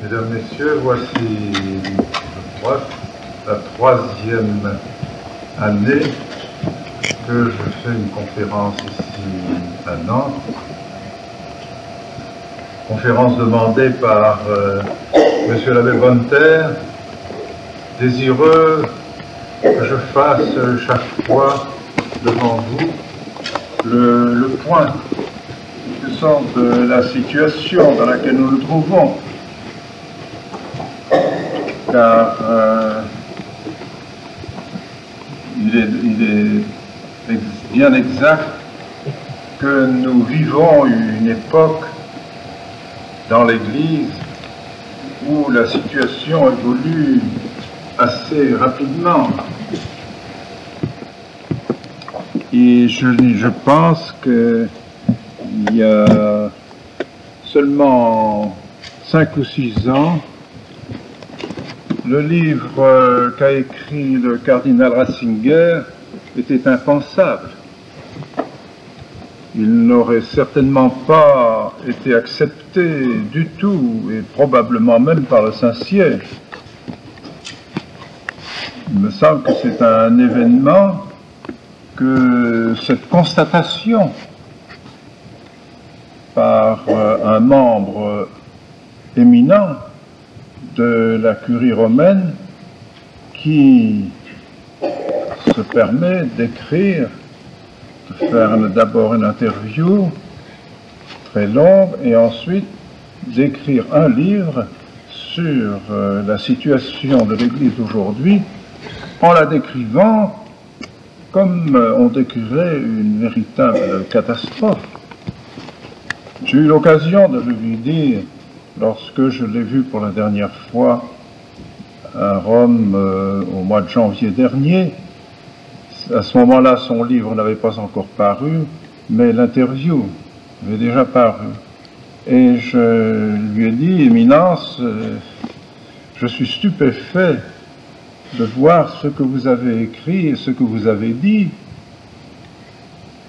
Mesdames, Messieurs, voici, je crois, la troisième année que je fais une conférence ici à Nantes. Conférence demandée par Monsieur l'abbé Bonneterre, désireux que je fasse chaque fois devant vous le point de la situation dans laquelle nous nous trouvons. Car il est bien exact que nous vivons une époque dans l'Église où la situation évolue assez rapidement. Et je pense qu'il y a seulement 5 ou 6 ans, le livre qu'a écrit le cardinal Ratzinger était impensable. Il n'aurait certainement pas été accepté du tout, et probablement même par le Saint-Siège. Il me semble que c'est un événement que cette constatation par un membre éminent de la curie romaine qui se permet d'écrire, de faire d'abord une interview très longue et ensuite d'écrire un livre sur la situation de l'Église aujourd'hui en la décrivant comme on décrirait une véritable catastrophe. J'ai eu l'occasion de le lui dire lorsque je l'ai vu pour la dernière fois à Rome au mois de janvier dernier. À ce moment-là, son livre n'avait pas encore paru, mais l'interview avait déjà paru. Et je lui ai dit, Éminence, je suis stupéfait de voir ce que vous avez écrit et ce que vous avez dit.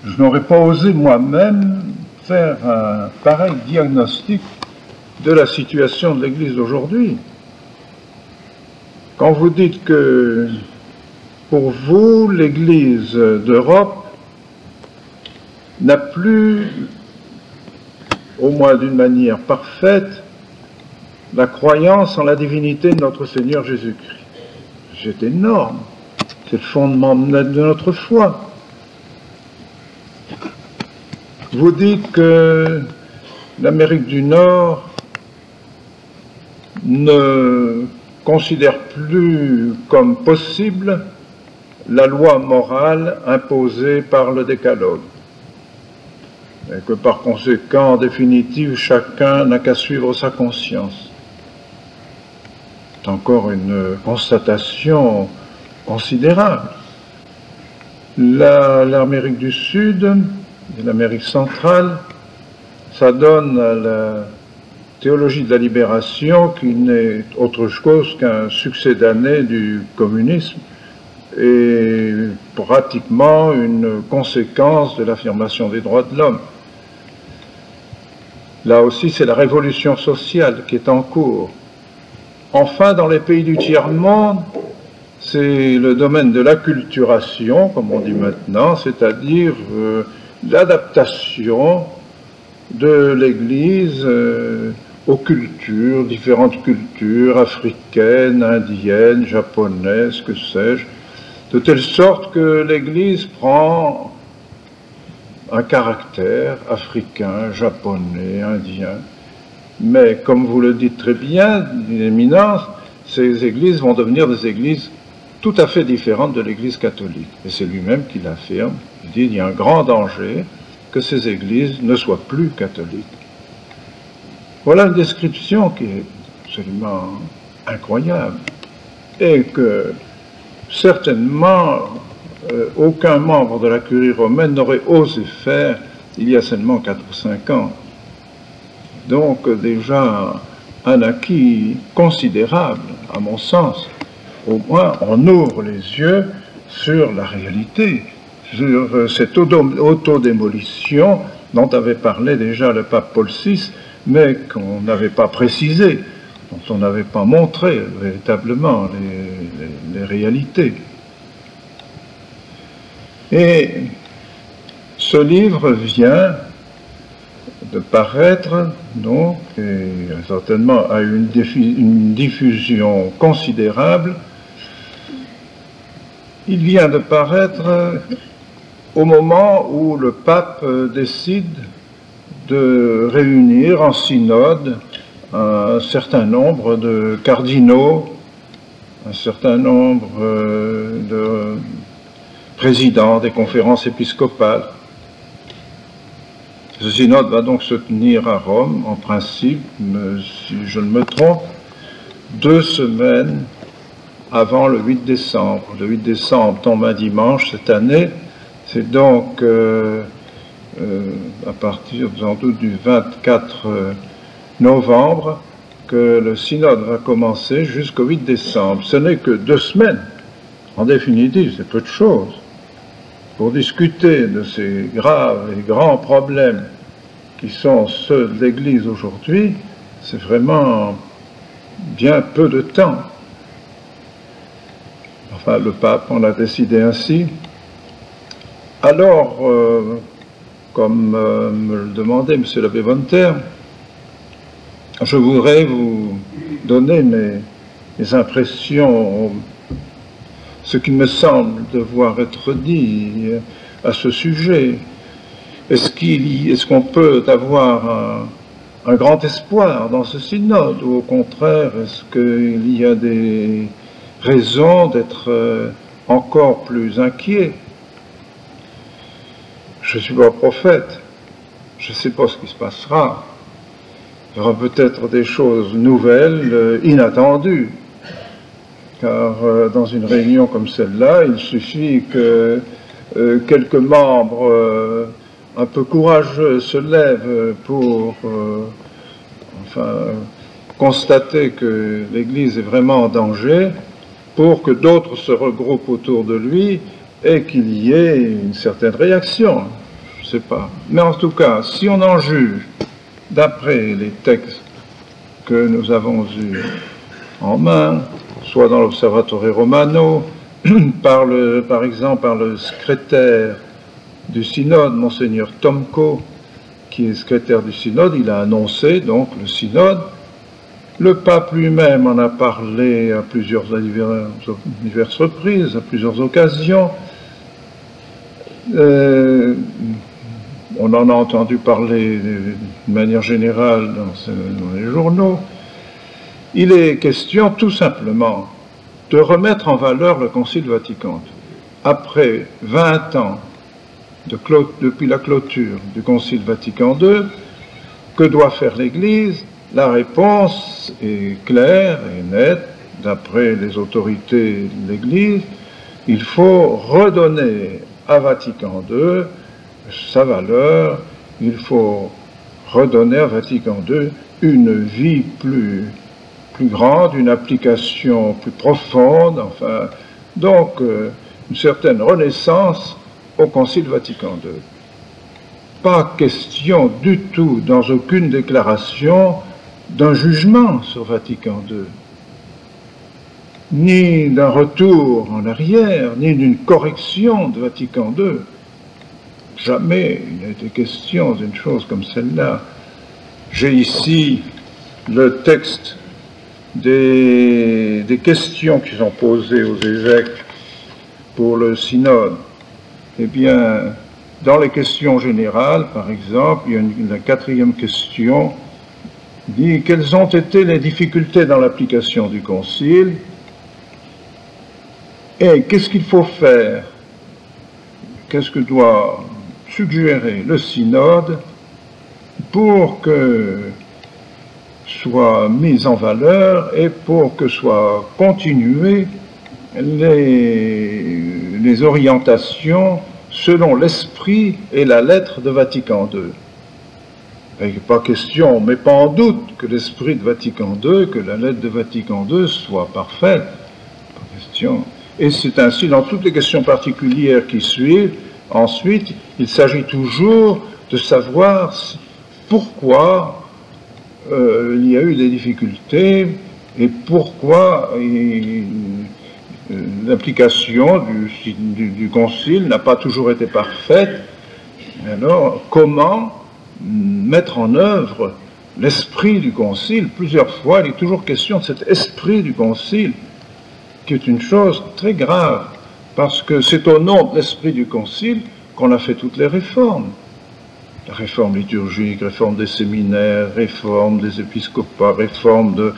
Je n'aurais pas osé moi-même faire un pareil diagnostic de la situation de l'Église d'aujourd'hui. Quand vous dites que pour vous, l'Église d'Europe n'a plus, au moins d'une manière parfaite, la croyance en la divinité de notre Seigneur Jésus-Christ. C'est énorme. C'est le fondement de notre foi. Vous dites que l'Amérique du Nord ne considère plus comme possible la loi morale imposée par le décalogue. Et que par conséquent, en définitive, chacun n'a qu'à suivre sa conscience. C'est encore une constatation considérable. L'Amérique du Sud et l'Amérique centrale, ça donne à la théologie de la libération qui n'est autre chose qu'un succès d'année du communisme et pratiquement une conséquence de l'affirmation des droits de l'homme. Là aussi, c'est la révolution sociale qui est en cours. Enfin, dans les pays du tiers-monde, c'est le domaine de l'acculturation, comme on dit maintenant, c'est-à-dire l'adaptation de l'Église aux cultures, différentes cultures africaines, indiennes, japonaises, que sais-je, de telle sorte que l'Église prend un caractère africain, japonais, indien. Mais comme vous le dites très bien, Éminence, ces églises vont devenir des églises tout à fait différentes de l'Église catholique. Et c'est lui-même qui l'affirme. Il dit qu'il y a un grand danger que ces églises ne soient plus catholiques. Voilà une description qui est absolument incroyable et que certainement aucun membre de la curie romaine n'aurait osé faire il y a seulement 4 ou 5 ans. Donc déjà un acquis considérable, à mon sens. Au moins on ouvre les yeux sur la réalité, sur cette autodémolition dont avait parlé déjà le pape Paul VI, mais qu'on n'avait pas précisé. dont on n'avait pas montré véritablement les réalités. Et ce livre vient de paraître, donc, et certainement a eu une diffusion considérable. Il vient de paraître au moment où le pape décide de réunir en synode un certain nombre de cardinaux, un certain nombre de présidents des conférences épiscopales. Ce synode va donc se tenir à Rome, en principe, si je ne me trompe, 2 semaines avant le 8 décembre. Le 8 décembre tombe un dimanche cette année, c'est donc à partir sans doute du 24 novembre que le synode va commencer jusqu'au 8 décembre. Ce n'est que 2 semaines, en définitive, c'est peu de choses. Pour discuter de ces graves et grands problèmes qui sont ceux de l'Église aujourd'hui, c'est vraiment bien peu de temps. Enfin, le pape en a décidé ainsi. Alors, comme me le demandait M. l'abbé Bonter, je voudrais vous donner mes impressions, ce qui me semble devoir être dit à ce sujet. Est-ce qu'on peut avoir un grand espoir dans ce synode, ou au contraire, est-ce qu'il y a des raisons d'être encore plus inquiet? Je ne suis pas prophète, je ne sais pas ce qui se passera. Il y aura peut-être des choses nouvelles, inattendues, car dans une réunion comme celle-là, il suffit que quelques membres un peu courageux se lèvent pour constater que l'Église est vraiment en danger, pour que d'autres se regroupent autour de lui et qu'il y ait une certaine réaction. Je ne sais pas. Mais en tout cas, si on en juge d'après les textes que nous avons eus en main, soit dans l'Observatore Romano, par exemple par le secrétaire du synode, Monseigneur Tomko, qui est secrétaire du synode, il a annoncé donc le synode. Le pape lui-même en a parlé à diverses reprises, à plusieurs occasions. On en a entendu parler de manière générale dans les journaux. Il est question tout simplement de remettre en valeur le Concile Vatican II. Après 20 ans depuis la clôture du Concile Vatican II, que doit faire l'Église? La réponse est claire et nette, d'après les autorités de l'Église. Il faut redonner à Vatican II sa valeur, il faut redonner à Vatican II une vie plus grande, une application plus profonde, enfin, donc une certaine renaissance au Concile Vatican II. Pas question du tout, dans aucune déclaration, d'un jugement sur Vatican II, ni d'un retour en arrière, ni d'une correction de Vatican II. Jamais il n'a été question d'une chose comme celle-là. J'ai ici le texte des questions qui sont posées aux évêques pour le synode. Eh bien, dans les questions générales, par exemple, il y a la 4e question dit « Quelles ont été les difficultés dans l'application du Concile et qu'est-ce qu'il faut faire? Qu'est-ce que doit suggérer le synode pour que soit mise en valeur et pour que soient continuées les orientations selon l'esprit et la lettre de Vatican II. Il n'est pas question, mais pas en doute, que l'esprit de Vatican II, que la lettre de Vatican II soit parfaite. Pas question. Et c'est ainsi dans toutes les questions particulières qui suivent. Ensuite, il s'agit toujours de savoir pourquoi il y a eu des difficultés, et pourquoi l'application du concile n'a pas toujours été parfaite. Alors, comment mettre en œuvre l'esprit du concile? Plusieurs fois, il est toujours question de cet esprit du concile, qui est une chose très grave, parce que c'est au nom de l'esprit du concile qu'on a fait toutes les réformes. La réforme liturgique, réforme des séminaires, réforme des épiscopats, réforme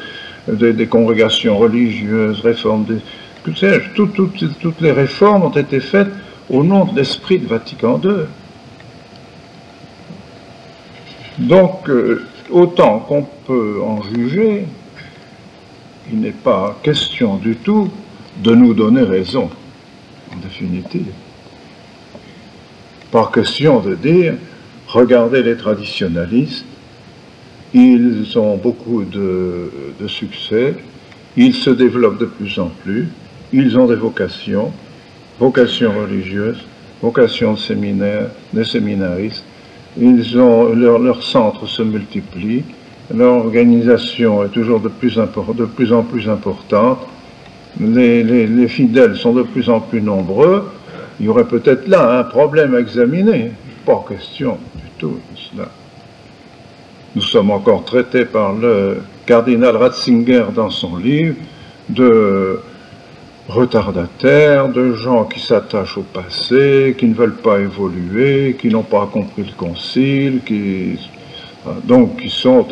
des congrégations religieuses, réforme des... Toutes les réformes ont été faites au nom de l'esprit de Vatican II. Donc, autant qu'on peut en juger, il n'est pas question du tout de nous donner raison, en définitive. Pas question de dire, regardez les traditionalistes, ils ont beaucoup de succès, ils se développent de plus en plus, ils ont des vocations religieuses, vocations de séminaire, des séminaristes, leurs centres se multiplient, leur organisation est toujours de plus en plus importante, les fidèles sont de plus en plus nombreux. Il y aurait peut-être là un problème à examiner, pas question du tout de cela. Nous sommes encore traités par le cardinal Ratzinger dans son livre de retardataires, de gens qui s'attachent au passé, qui ne veulent pas évoluer, qui n'ont pas compris le concile, donc qui sont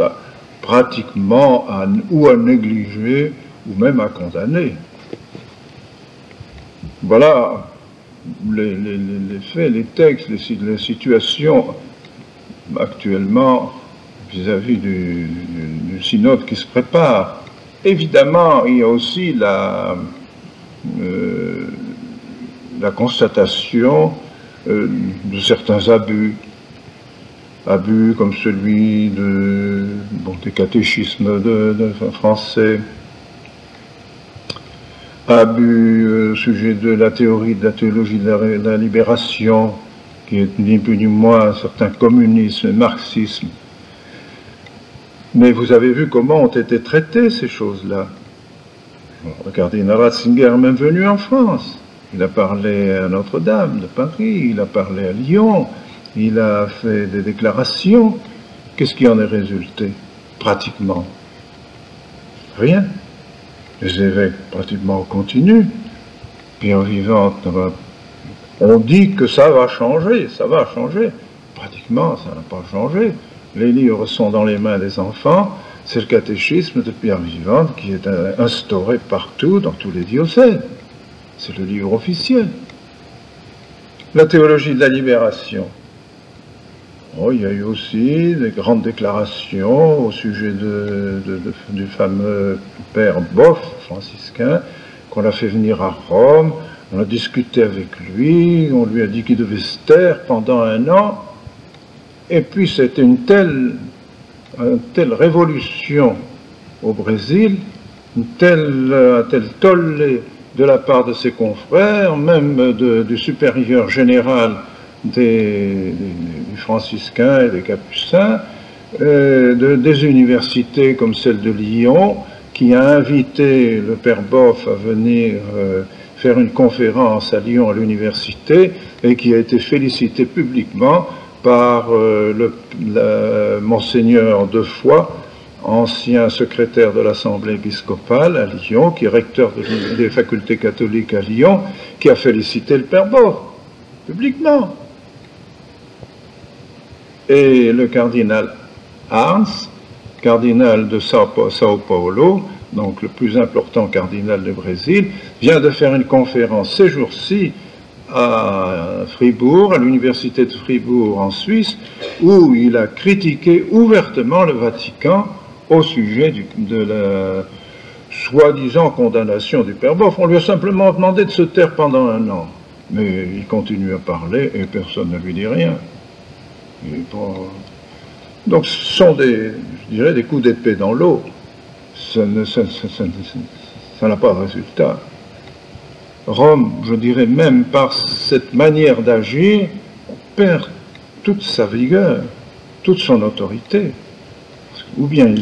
pratiquement ou à négliger ou même à condamner. Voilà les faits, les textes, les situations actuellement vis-à-vis du synode qui se prépare. Évidemment, il y a aussi la constatation de certains abus comme celui des catéchismes de français, abus au sujet de la théologie de la libération, qui est ni plus ni moins un certain communisme et marxisme. Mais vous avez vu comment ont été traitées ces choses-là. Le cardinal Ratzinger est même venu en France. Il a parlé à Notre-Dame de Paris, il a parlé à Lyon, il a fait des déclarations. Qu'est-ce qui en est résulté? Pratiquement rien. Les évêques pratiquement continuent. Pierre Vivante, on dit que ça va changer, ça va changer. Pratiquement, ça n'a pas changé. Les livres sont dans les mains des enfants. C'est le catéchisme de Pierre Vivante qui est instauré partout, dans tous les diocèses. C'est le livre officiel. La théologie de la libération. Oh, il y a eu aussi des grandes déclarations au sujet du fameux père Boff, franciscain, qu'on a fait venir à Rome. On a discuté avec lui, on lui a dit qu'il devait se taire pendant 1 an. Et puis c'était une telle révolution au Brésil, un tel tollé de la part de ses confrères, même du supérieur général des franciscains et des capucins, des universités comme celle de Lyon, qui a invité le père Boff à venir faire une conférence à Lyon à l'université et qui a été félicité publiquement par Monseigneur de Foix, ancien secrétaire de l'Assemblée épiscopale à Lyon, qui est recteur des facultés catholiques à Lyon, qui a félicité le père Boff, publiquement. Et le cardinal Arns, cardinal de Sao Paulo, donc le plus important cardinal du Brésil, vient de faire une conférence ces jours-ci à Fribourg, à l'université de Fribourg en Suisse, où il a critiqué ouvertement le Vatican au sujet de la soi-disant condamnation du père Boff. On lui a simplement demandé de se taire pendant 1 an. Mais il continue à parler et personne ne lui dit rien. Donc ce sont je dirais, des coups d'épée dans l'eau. Ça n'a pas de résultat. Rome, je dirais même par cette manière d'agir, perd toute sa vigueur, toute son autorité. Ou bien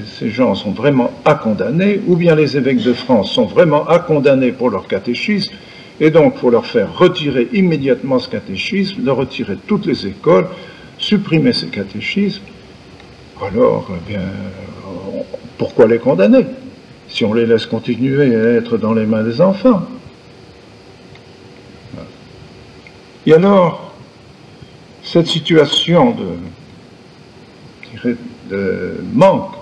ces gens sont vraiment à condamner, ou bien les évêques de France sont vraiment à condamner pour leur catéchisme, et donc pour leur faire retirer immédiatement ce catéchisme, le retirer de toutes les écoles, supprimer ces catéchismes, alors, eh bien, pourquoi les condamner si on les laisse continuer à être dans les mains des enfants? Et alors, cette situation de manque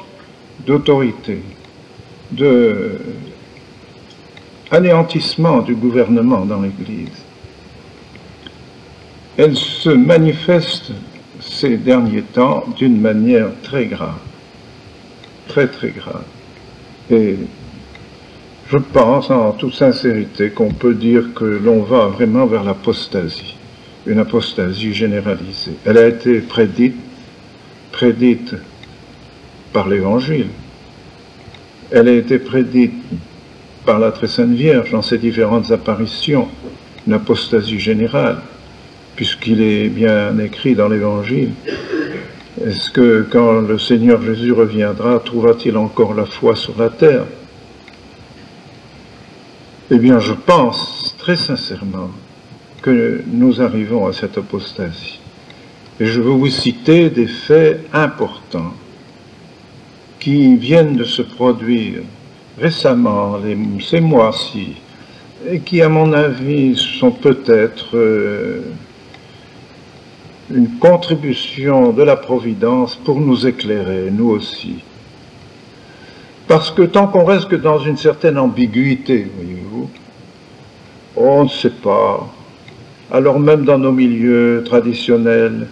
d'autorité, de anéantissement du gouvernement dans l'Église, elle se manifeste ces derniers temps d'une manière très grave, très très grave. Et je pense en toute sincérité qu'on peut dire que l'on va vraiment vers l'apostasie, une apostasie généralisée. Elle a été prédite par l'Évangile. Elle a été prédite par la Très Sainte Vierge dans ses différentes apparitions, une apostasie générale, puisqu'il est bien écrit dans l'Évangile. Est-ce que quand le Seigneur Jésus reviendra, trouvera-t-il encore la foi sur la terre? Eh bien, je pense très sincèrement que nous arrivons à cette apostasie. Et je veux vous citer des faits importants qui viennent de se produire récemment, ces mois-ci, et qui, à mon avis, sont peut-être une contribution de la Providence pour nous éclairer, nous aussi. Parce que tant qu'on reste que dans une certaine ambiguïté, voyez-vous, on ne sait pas. Alors même dans nos milieux traditionnels,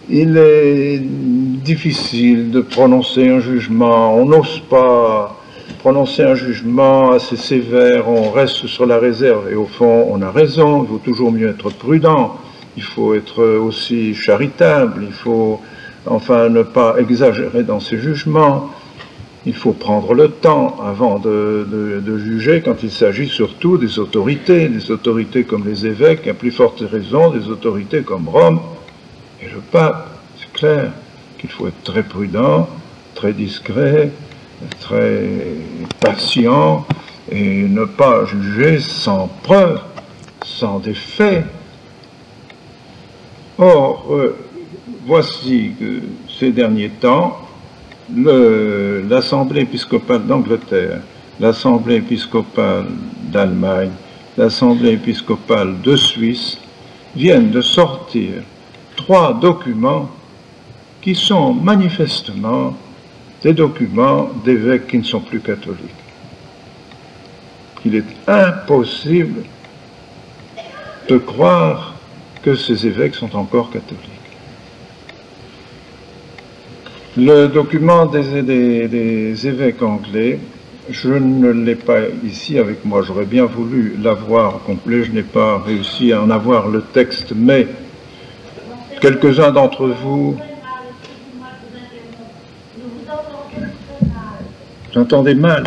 il est difficile de prononcer un jugement, on n'ose pas prononcer un jugement assez sévère, on reste sur la réserve, et au fond, on a raison, il vaut toujours mieux être prudent, il faut être aussi charitable, il faut enfin ne pas exagérer dans ses jugements, il faut prendre le temps avant de juger quand il s'agit surtout des autorités comme les évêques, à plus forte raison des autorités comme Rome et le pape. C'est clair qu'il faut être très prudent, très discret, très patient et ne pas juger sans preuve, sans des faits. Or, voici que ces derniers temps, l'Assemblée épiscopale d'Angleterre, l'Assemblée épiscopale d'Allemagne, l'Assemblée épiscopale de Suisse viennent de sortir 3 documents qui sont manifestement des documents d'évêques qui ne sont plus catholiques. Il est impossible de croire que ces évêques sont encore catholiques. Le document des évêques anglais, je ne l'ai pas ici avec moi, j'aurais bien voulu l'avoir au complet, je n'ai pas réussi à en avoir le texte, mais quelques-uns d'entre vous... Vous entendez mal?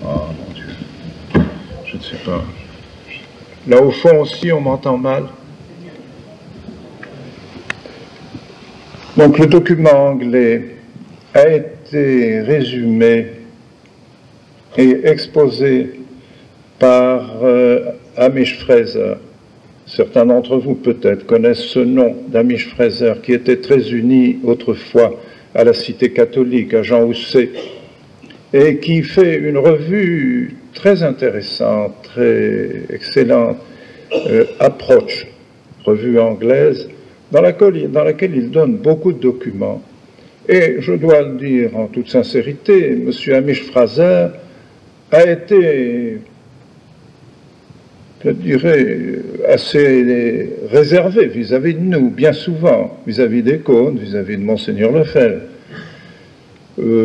Oh mon Dieu, je ne sais pas. Là au fond aussi, on m'entend mal. Donc le document anglais a été résumé et exposé par Hamish Fraser. Certains d'entre vous peut-être connaissent ce nom d'Hamish Fraser qui était très uni autrefois à la Cité catholique, à Jean Housset, et qui fait une revue très intéressante, très excellente, Approach, revue anglaise, dans laquelle il donne beaucoup de documents. Et je dois le dire en toute sincérité, M. Hamish Fraser a été, je dirais, assez réservé vis-à-vis de nous, bien souvent, vis-à-vis des cônes, vis-à-vis de Monseigneur Lefebvre,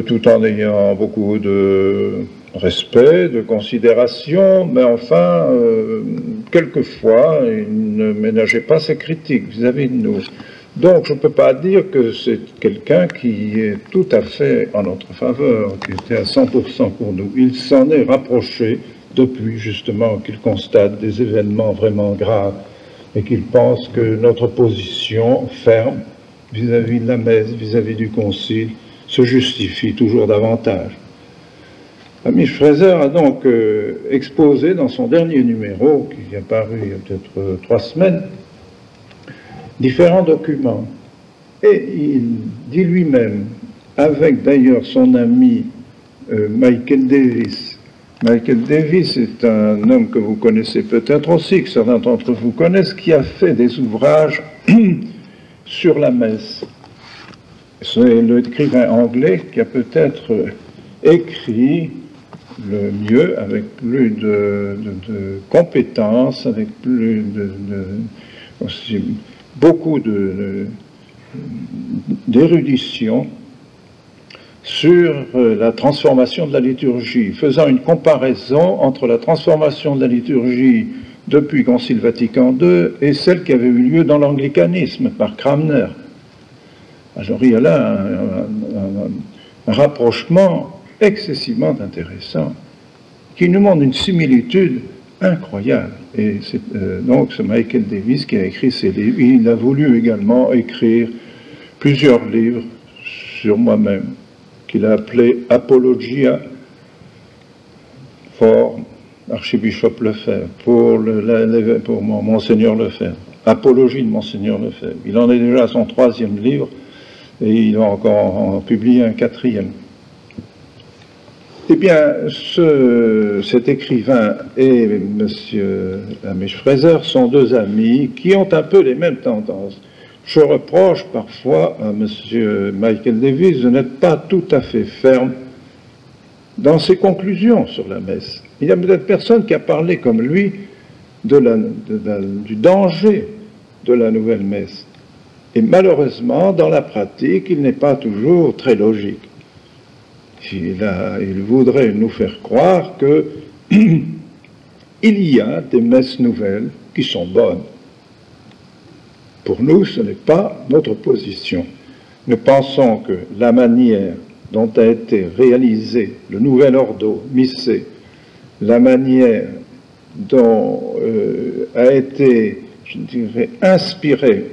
tout en ayant beaucoup de respect, de considération, mais enfin, quelquefois, il ne ménageait pas ses critiques vis-à-vis de nous. Donc, je ne peux pas dire que c'est quelqu'un qui est tout à fait en notre faveur, qui était à 100% pour nous. Il s'en est rapproché depuis, justement, qu'il constate des événements vraiment graves et qu'il pense que notre position ferme vis-à-vis de la messe, vis-à-vis du concile, se justifie toujours davantage. Amish Fraser a donc exposé dans son dernier numéro, qui est paru il y a peut-être 3 semaines, différents documents. Et il dit lui-même, avec d'ailleurs son ami Michael Davis. Michael Davis est un homme que vous connaissez peut-être aussi, que certains d'entre vous connaissent, qui a fait des ouvrages sur la messe. C'est l'écrivain anglais qui a peut-être écrit le mieux, avec plus de compétences, avec plus aussi, beaucoup d'érudition sur la transformation de la liturgie, faisant une comparaison entre la transformation de la liturgie depuis Concile Vatican II et celle qui avait eu lieu dans l'anglicanisme par Cranmer. Alors il y a là un rapprochement excessivement intéressant qui nous montre une similitude incroyable. Et c'est donc ce Michael Davis qui a écrit ces livres. Il a voulu également écrire plusieurs livres sur moi-même, qu'il a appelé Apologia for Archbishop Lefebvre, pour Monseigneur Lefebvre, Apologie de Monseigneur Lefebvre. Il en est déjà à son 3e livre et il va encore en publier un 4e. Eh bien, cet écrivain et M. Amish Fraser sont 2 amis qui ont un peu les mêmes tendances. Je reproche parfois à M. Michael Davis de n'être pas tout à fait ferme dans ses conclusions sur la messe. Il y a peut-être personne qui a parlé comme lui du danger de la nouvelle messe. Et malheureusement, dans la pratique, il n'est pas toujours très logique. Il voudrait nous faire croire qu'il y a des messes nouvelles qui sont bonnes. Pour nous, ce n'est pas notre position. Nous pensons que la manière dont a été réalisé le nouvel ordo missé, la manière dont a été, je dirais, inspirée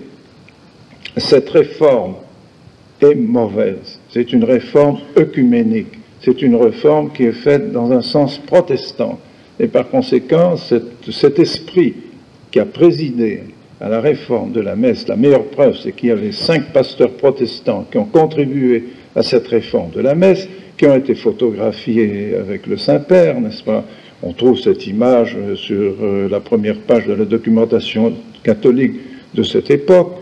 cette réforme est mauvaise. C'est une réforme œcuménique. C'est une réforme qui est faite dans un sens protestant. Et par conséquent, cet esprit qui a présidé à la réforme de la messe, la meilleure preuve, c'est qu'il y avait 5 pasteurs protestants qui ont contribué à cette réforme de la messe, qui ont été photographiés avec le Saint-Père, n'est-ce pas? On trouve cette image sur la première page de la documentation catholique de cette époque.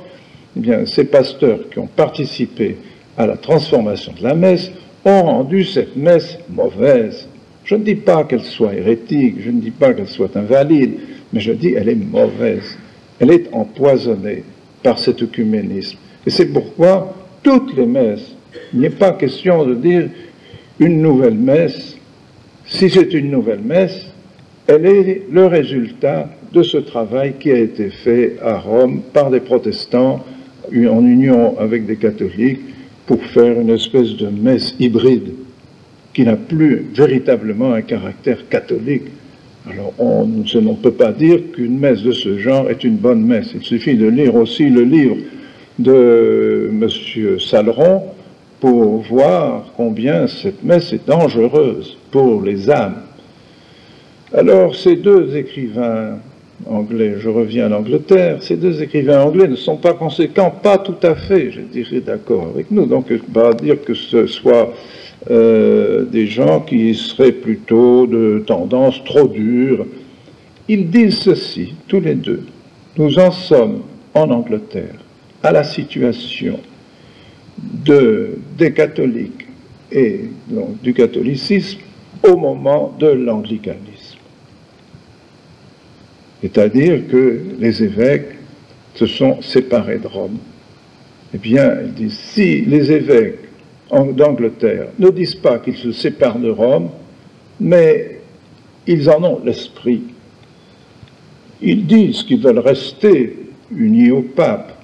Eh bien, ces pasteurs qui ont participé à la transformation de la messe ont rendu cette messe mauvaise. Je ne dis pas qu'elle soit hérétique, je ne dis pas qu'elle soit invalide, mais je dis qu'elle est mauvaise. Elle est empoisonnée par cet œcuménisme. Et c'est pourquoi toutes les messes, il n'est pas question de dire une nouvelle messe. Si c'est une nouvelle messe, elle est le résultat de ce travail qui a été fait à Rome par des protestants en union avec des catholiques pour faire une espèce de messe hybride qui n'a plus véritablement un caractère catholique. Alors on ne peut pas dire qu'une messe de ce genre est une bonne messe. Il suffit de lire aussi le livre de M. Saleron pour voir combien cette messe est dangereuse pour les âmes. Alors ces 2 écrivains anglais, je reviens à l'Angleterre, ces 2 écrivains anglais ne sont pas conséquents, pas tout à fait, je dirais, d'accord avec nous. Donc, je ne peux pas dire que ce soit des gens qui seraient plutôt de tendance trop dure. Ils disent ceci, tous les 2. Nous en sommes, en Angleterre, à la situation des catholiques et donc, du catholicisme au moment de l'anglicanisme. C'est-à-dire que les évêques se sont séparés de Rome. Eh bien, ils disent, si les évêques d'Angleterre ne disent pas qu'ils se séparent de Rome, mais ils en ont l'esprit. Ils disent qu'ils veulent rester unis au pape,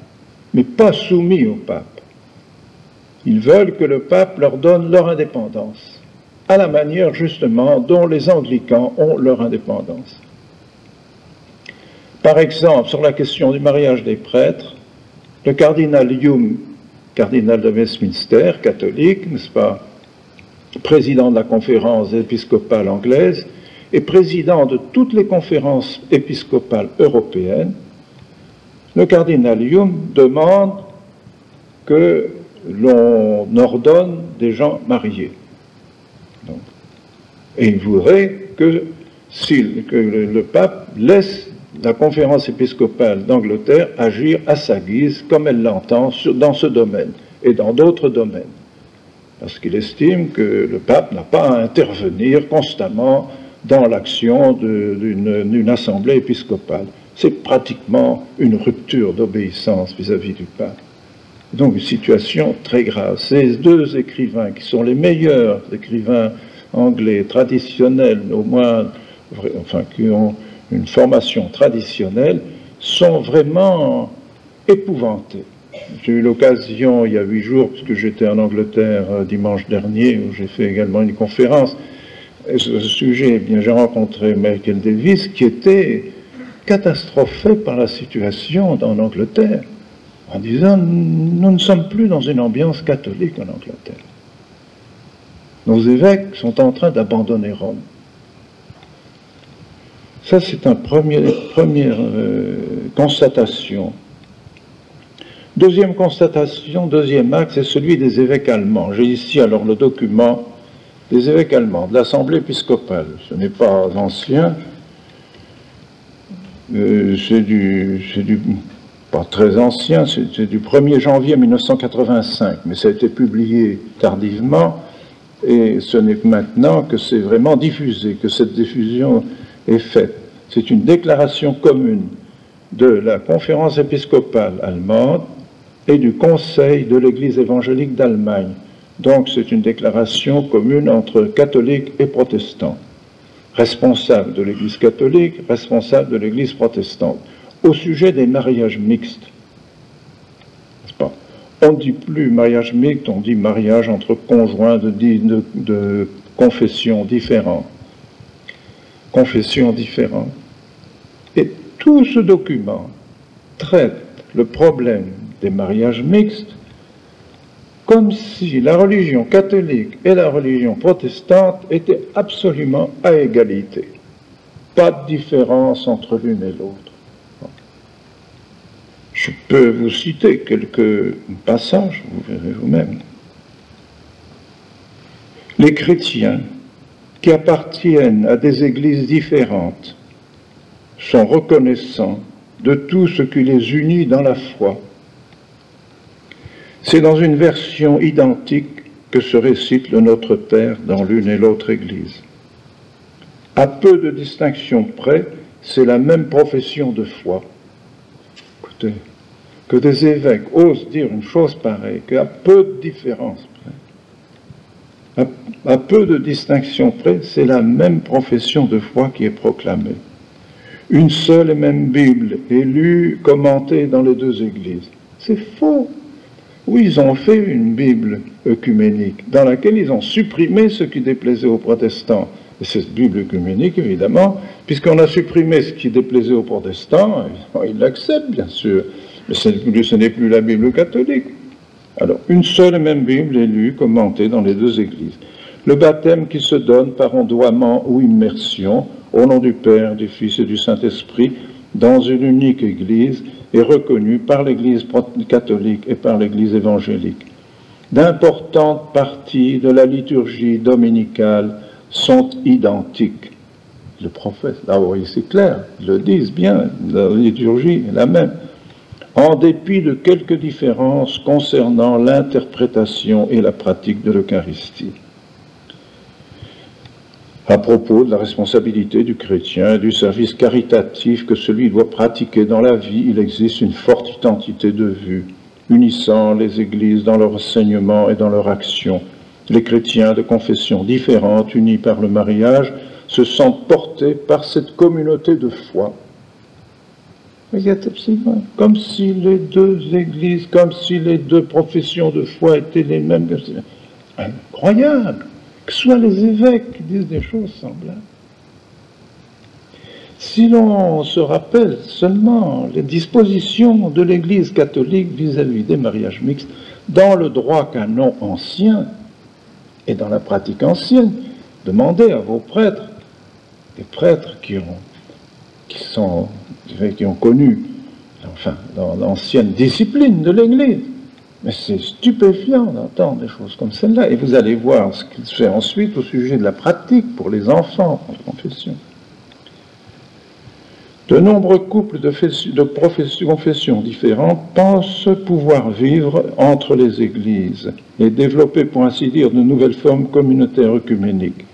mais pas soumis au pape. Ils veulent que le pape leur donne leur indépendance, à la manière justement dont les anglicans ont leur indépendance. Par exemple, sur la question du mariage des prêtres, le cardinal Hume cardinal de Westminster, catholique, n'est-ce pas, président de la conférence épiscopale anglaise et président de toutes les conférences épiscopales européennes, le cardinal Hume demande que l'on ordonne des gens mariés. Donc, et il voudrait que le pape laisse la conférence épiscopale d'Angleterre agir à sa guise, comme elle l'entend dans ce domaine et dans d'autres domaines. Parce qu'il estime que le pape n'a pas à intervenir constamment dans l'action d'une assemblée épiscopale. C'est pratiquement une rupture d'obéissance vis-à-vis du pape. Donc une situation très grave. Ces deux écrivains, qui sont les meilleurs écrivains anglais traditionnels, au moins, enfin, qui ont une formation traditionnelle, sont vraiment épouvantés. J'ai eu l'occasion, il y a 8 jours, puisque j'étais en Angleterre dimanche dernier, où j'ai fait également une conférence, à ce sujet, eh bien, j'ai rencontré Michael Davis, qui était catastrophé par la situation en Angleterre, en disant, nous ne sommes plus dans une ambiance catholique en Angleterre. Nos évêques sont en train d'abandonner Rome. Ça, c'est une première constatation. Deuxième constatation, deuxième axe, c'est celui des évêques allemands. J'ai ici alors le document des évêques allemands, de l'Assemblée épiscopale. Ce n'est pas ancien, c'est pas très ancien, c'est du 1er janvier 1985, mais ça a été publié tardivement, et ce n'est que maintenant que c'est vraiment diffusé, que cette diffusion est faite. C'est une déclaration commune de la conférence épiscopale allemande et du Conseil de l'Église évangélique d'Allemagne. Donc c'est une déclaration commune entre catholiques et protestants, responsables de l'Église catholique, responsables de l'Église protestante, au sujet des mariages mixtes. N'est-ce pas? On ne dit plus mariage mixte, on dit mariage entre conjoints de confessions différentes. Confessions différentes. Et tout ce document traite le problème des mariages mixtes comme si la religion catholique et la religion protestante étaient absolument à égalité. Pas de différence entre l'une et l'autre. Je peux vous citer quelques passages, vous verrez vous-même. Les chrétiens qui appartiennent à des églises différentes sont reconnaissants de tout ce qui les unit dans la foi. C'est dans une version identique que se récite le Notre Père dans l'une et l'autre église. À peu de distinction près, c'est la même profession de foi. Écoutez, que des évêques osent dire une chose pareille, qu'à peu de différence près, à peu de distinction près, c'est la même profession de foi qui est proclamée. Une seule et même Bible est lue, commentée dans les deux églises. C'est faux. Oui, ils ont fait une Bible œcuménique, dans laquelle ils ont supprimé ce qui déplaisait aux protestants. Et cette Bible œcuménique, évidemment, puisqu'on a supprimé ce qui déplaisait aux protestants, ils l'acceptent, bien sûr, mais ce n'est plus la Bible catholique. Alors, une seule et même Bible est lue, commentée dans les deux églises. Le baptême qui se donne par ondoiement ou immersion, au nom du Père, du Fils et du Saint-Esprit, dans une unique Église, est reconnu par l'Église catholique et par l'Église évangélique. D'importantes parties de la liturgie dominicale sont identiques. Le prophète, là oui, c'est clair, ils le disent bien, la liturgie est la même, en dépit de quelques différences concernant l'interprétation et la pratique de l'Eucharistie. À propos de la responsabilité du chrétien et du service caritatif que celui doit pratiquer dans la vie, il existe une forte identité de vues, unissant les églises dans leur enseignement et dans leur action. Les chrétiens de confessions différentes, unis par le mariage, se sentent portés par cette communauté de foi. Comme si les deux églises, comme si les deux professions de foi étaient les mêmes. Incroyable! Que ce soit les évêques qui disent des choses semblables. Si l'on se rappelle seulement les dispositions de l'Église catholique vis-à-vis des mariages mixtes, dans le droit canon ancien et dans la pratique ancienne, demandez à vos prêtres, des prêtres qui ont connu, enfin, dans l'ancienne discipline de l'Église. Mais c'est stupéfiant d'entendre des choses comme celle-là. Et vous allez voir ce qu'il se fait ensuite au sujet de la pratique pour les enfants en confession. De nombreux couples de confessions différentes pensent pouvoir vivre entre les églises et développer, pour ainsi dire, de nouvelles formes communautaires œcuméniques.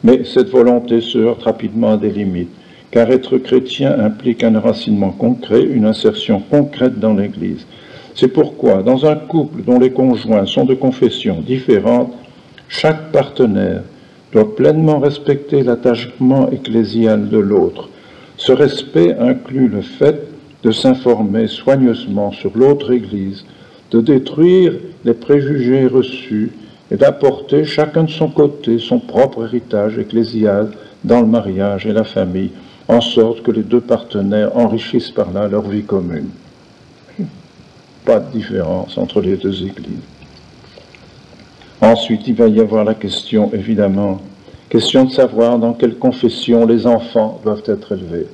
Mais cette volonté se heurte rapidement à des limites, car être chrétien implique un enracinement concret, une insertion concrète dans l'Église. C'est pourquoi, dans un couple dont les conjoints sont de confessions différentes, chaque partenaire doit pleinement respecter l'attachement ecclésial de l'autre. Ce respect inclut le fait de s'informer soigneusement sur l'autre Église, de détruire les préjugés reçus et d'apporter chacun de son côté son propre héritage ecclésial dans le mariage et la famille, en sorte que les deux partenaires enrichissent par là leur vie commune. Pas de différence entre les deux églises. Ensuite, il va y avoir la question, évidemment, question de savoir dans quelle confession les enfants doivent être élevés.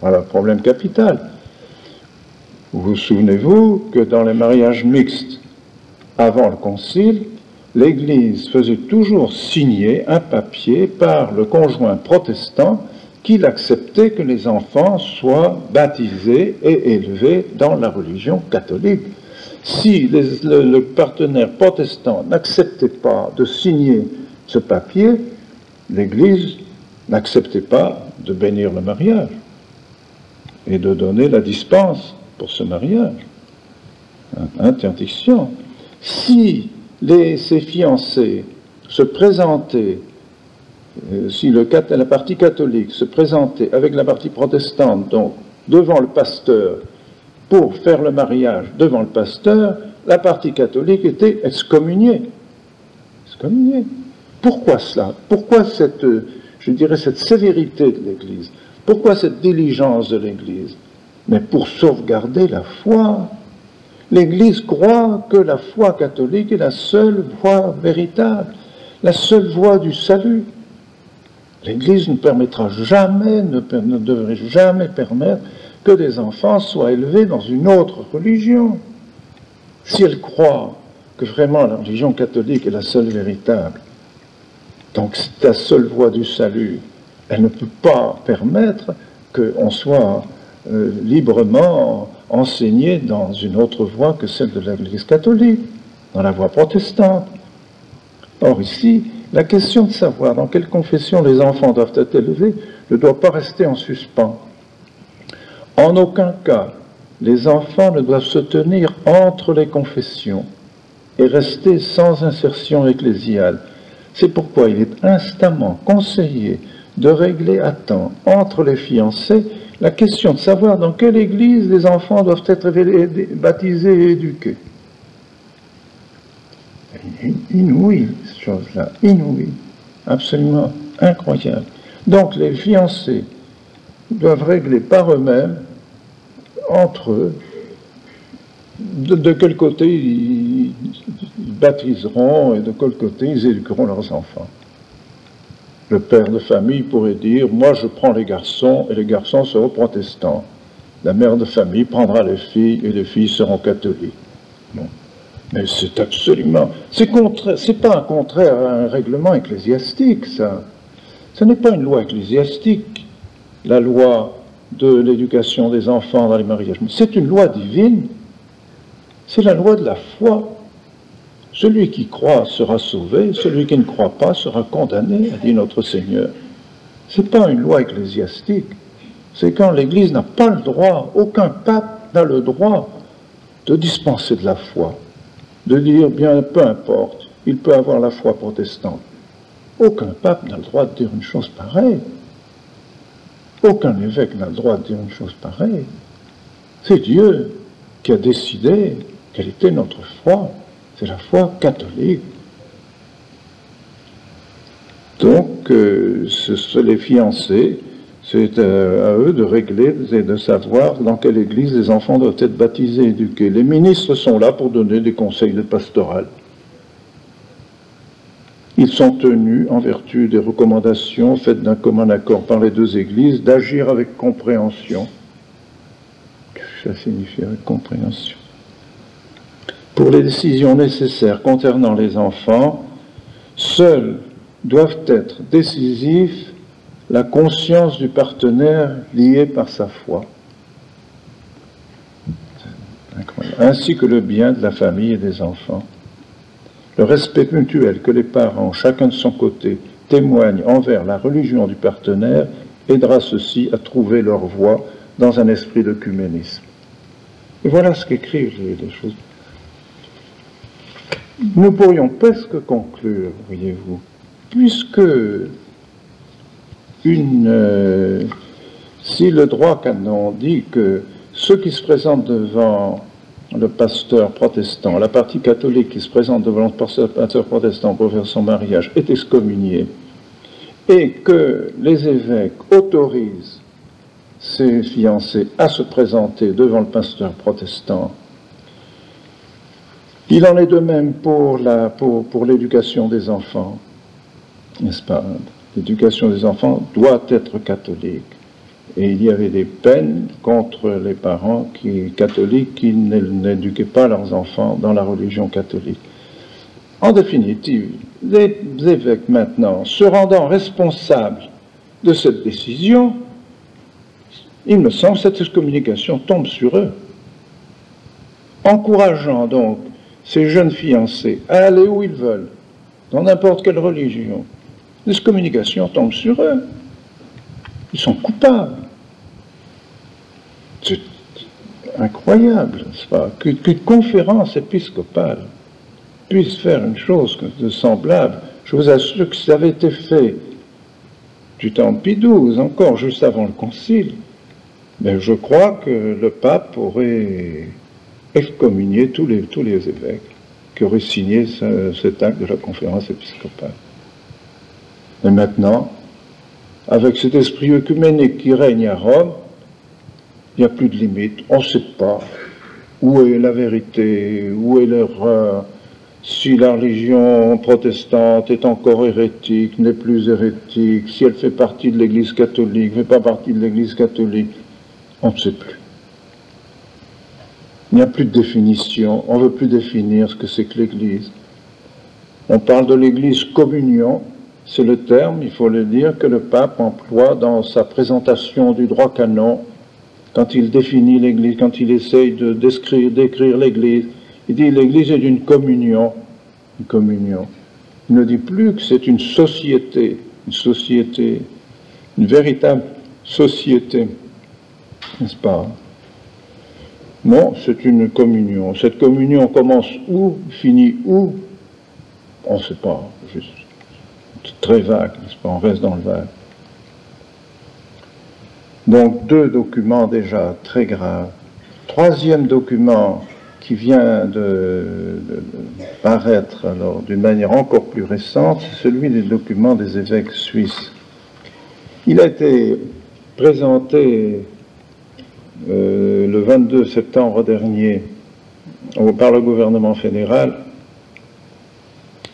Voilà le problème capital. Vous souvenez-vous que dans les mariages mixtes, avant le concile, l'Église faisait toujours signer un papier par le conjoint protestant qu'il acceptait que les enfants soient baptisés et élevés dans la religion catholique. Si le partenaire protestant n'acceptait pas de signer ce papier, l'Église n'acceptait pas de bénir le mariage et de donner la dispense pour ce mariage. Interdiction. Si ces fiancés se présentaient, si la partie catholique se présentait avec la partie protestante, donc devant le pasteur, pour faire le mariage devant le pasteur, la partie catholique était excommuniée. Excommuniée. Pourquoi cela? Pourquoi cette sévérité de l'Église? Pourquoi cette diligence de l'Église? Mais pour sauvegarder la foi. L'Église croit que la foi catholique est la seule voie véritable, la seule voie du salut. L'Église ne permettra jamais, ne devrait jamais permettre que des enfants soient élevés dans une autre religion. Si elle croit que vraiment la religion catholique est la seule véritable, donc c'est la seule voie du salut, elle ne peut pas permettre qu'on soit librement enseigné dans une autre voie que celle de l'Église catholique, dans la voie protestante. Or ici, la question de savoir dans quelle confession les enfants doivent être élevés ne doit pas rester en suspens. En aucun cas, les enfants ne doivent se tenir entre les confessions et rester sans insertion ecclésiale. C'est pourquoi il est instamment conseillé de régler à temps entre les fiancés la question de savoir dans quelle église les enfants doivent être baptisés et éduqués. Inouï, cette chose-là, inouï, absolument incroyable. Donc les fiancés doivent régler par eux-mêmes, entre eux, de quel côté ils baptiseront et de quel côté ils éduqueront leurs enfants. Le père de famille pourrait dire, moi je prends les garçons et les garçons seront protestants. La mère de famille prendra les filles et les filles seront catholiques. Bon. Mais c'est absolument... C'est pas un contraire à un règlement ecclésiastique, ça. Ce n'est pas une loi ecclésiastique, la loi de l'éducation des enfants dans les mariages. C'est une loi divine. C'est la loi de la foi. Celui qui croit sera sauvé, celui qui ne croit pas sera condamné, a dit notre Seigneur. Ce n'est pas une loi ecclésiastique. C'est quand l'Église n'a pas le droit, aucun pape n'a le droit de dispenser de la foi, de dire, bien, peu importe, il peut avoir la foi protestante. Aucun pape n'a le droit de dire une chose pareille. Aucun évêque n'a le droit de dire une chose pareille. C'est Dieu qui a décidé quelle était notre foi. C'est la foi catholique. Donc, les fiancés C'est à eux de régler et de savoir dans quelle église les enfants doivent être baptisés et éduqués. Les ministres sont là pour donner des conseils de pastoral. Ils sont tenus, en vertu des recommandations faites d'un commun accord par les deux églises, d'agir avec compréhension. Qu'est-ce que ça signifie avec compréhension? Pour les décisions nécessaires concernant les enfants, seuls doivent être décisifs la conscience du partenaire liée par sa foi, ainsi que le bien de la famille et des enfants. Le respect mutuel que les parents, chacun de son côté, témoignent envers la religion du partenaire aidera ceux-ci à trouver leur voie dans un esprit d'œcuménisme. Et voilà ce qu'écrivent les choses. Nous pourrions presque conclure, voyez-vous, puisque si le droit canon dit que ceux qui se présentent devant le pasteur protestant, la partie catholique qui se présente devant le pasteur protestant pour faire son mariage est excommunié, et que les évêques autorisent ces fiancés à se présenter devant le pasteur protestant, il en est de même pour l'éducation des enfants, n'est-ce pas? L'éducation des enfants doit être catholique. Et il y avait des peines contre les parents catholiques qui n'éduquaient pas leurs enfants dans la religion catholique. En définitive, les évêques maintenant, se rendant responsables de cette décision, il me semble que cette excommunication tombe sur eux. Encourageant donc ces jeunes fiancés à aller où ils veulent, dans n'importe quelle religion, l'excommunication tombe sur eux. Ils sont coupables. C'est incroyable, n'est-ce pas, qu'une conférence épiscopale puisse faire une chose de semblable. Je vous assure que si ça avait été fait du temps de Pie XII, encore juste avant le concile, mais je crois que le pape aurait excommunié tous les évêques qui auraient signé cet acte de la conférence épiscopale. Et maintenant, avec cet esprit œcuménique qui règne à Rome, il n'y a plus de limite. On ne sait pas où est la vérité, où est l'erreur, si la religion protestante est encore hérétique, n'est plus hérétique, si elle fait partie de l'Église catholique, ne fait pas partie de l'Église catholique, on ne sait plus. Il n'y a plus de définition, on ne veut plus définir ce que c'est que l'Église. On parle de l'Église communion, c'est le terme, il faut le dire, que le pape emploie dans sa présentation du droit canon, quand il définit l'Église, quand il essaye de décrire l'Église. Il dit l'Église est une communion, une communion. Il ne dit plus que c'est une société, une véritable société, n'est-ce pas? Non, c'est une communion. Cette communion commence où, finit où? On ne sait pas, juste. C'est très vague, n'est-ce pas? On reste dans le vague. Donc, deux documents déjà très graves. Troisième document qui vient de paraître alors d'une manière encore plus récente, c'est celui des documents des évêques suisses. Il a été présenté le 22 septembre dernier par le gouvernement fédéral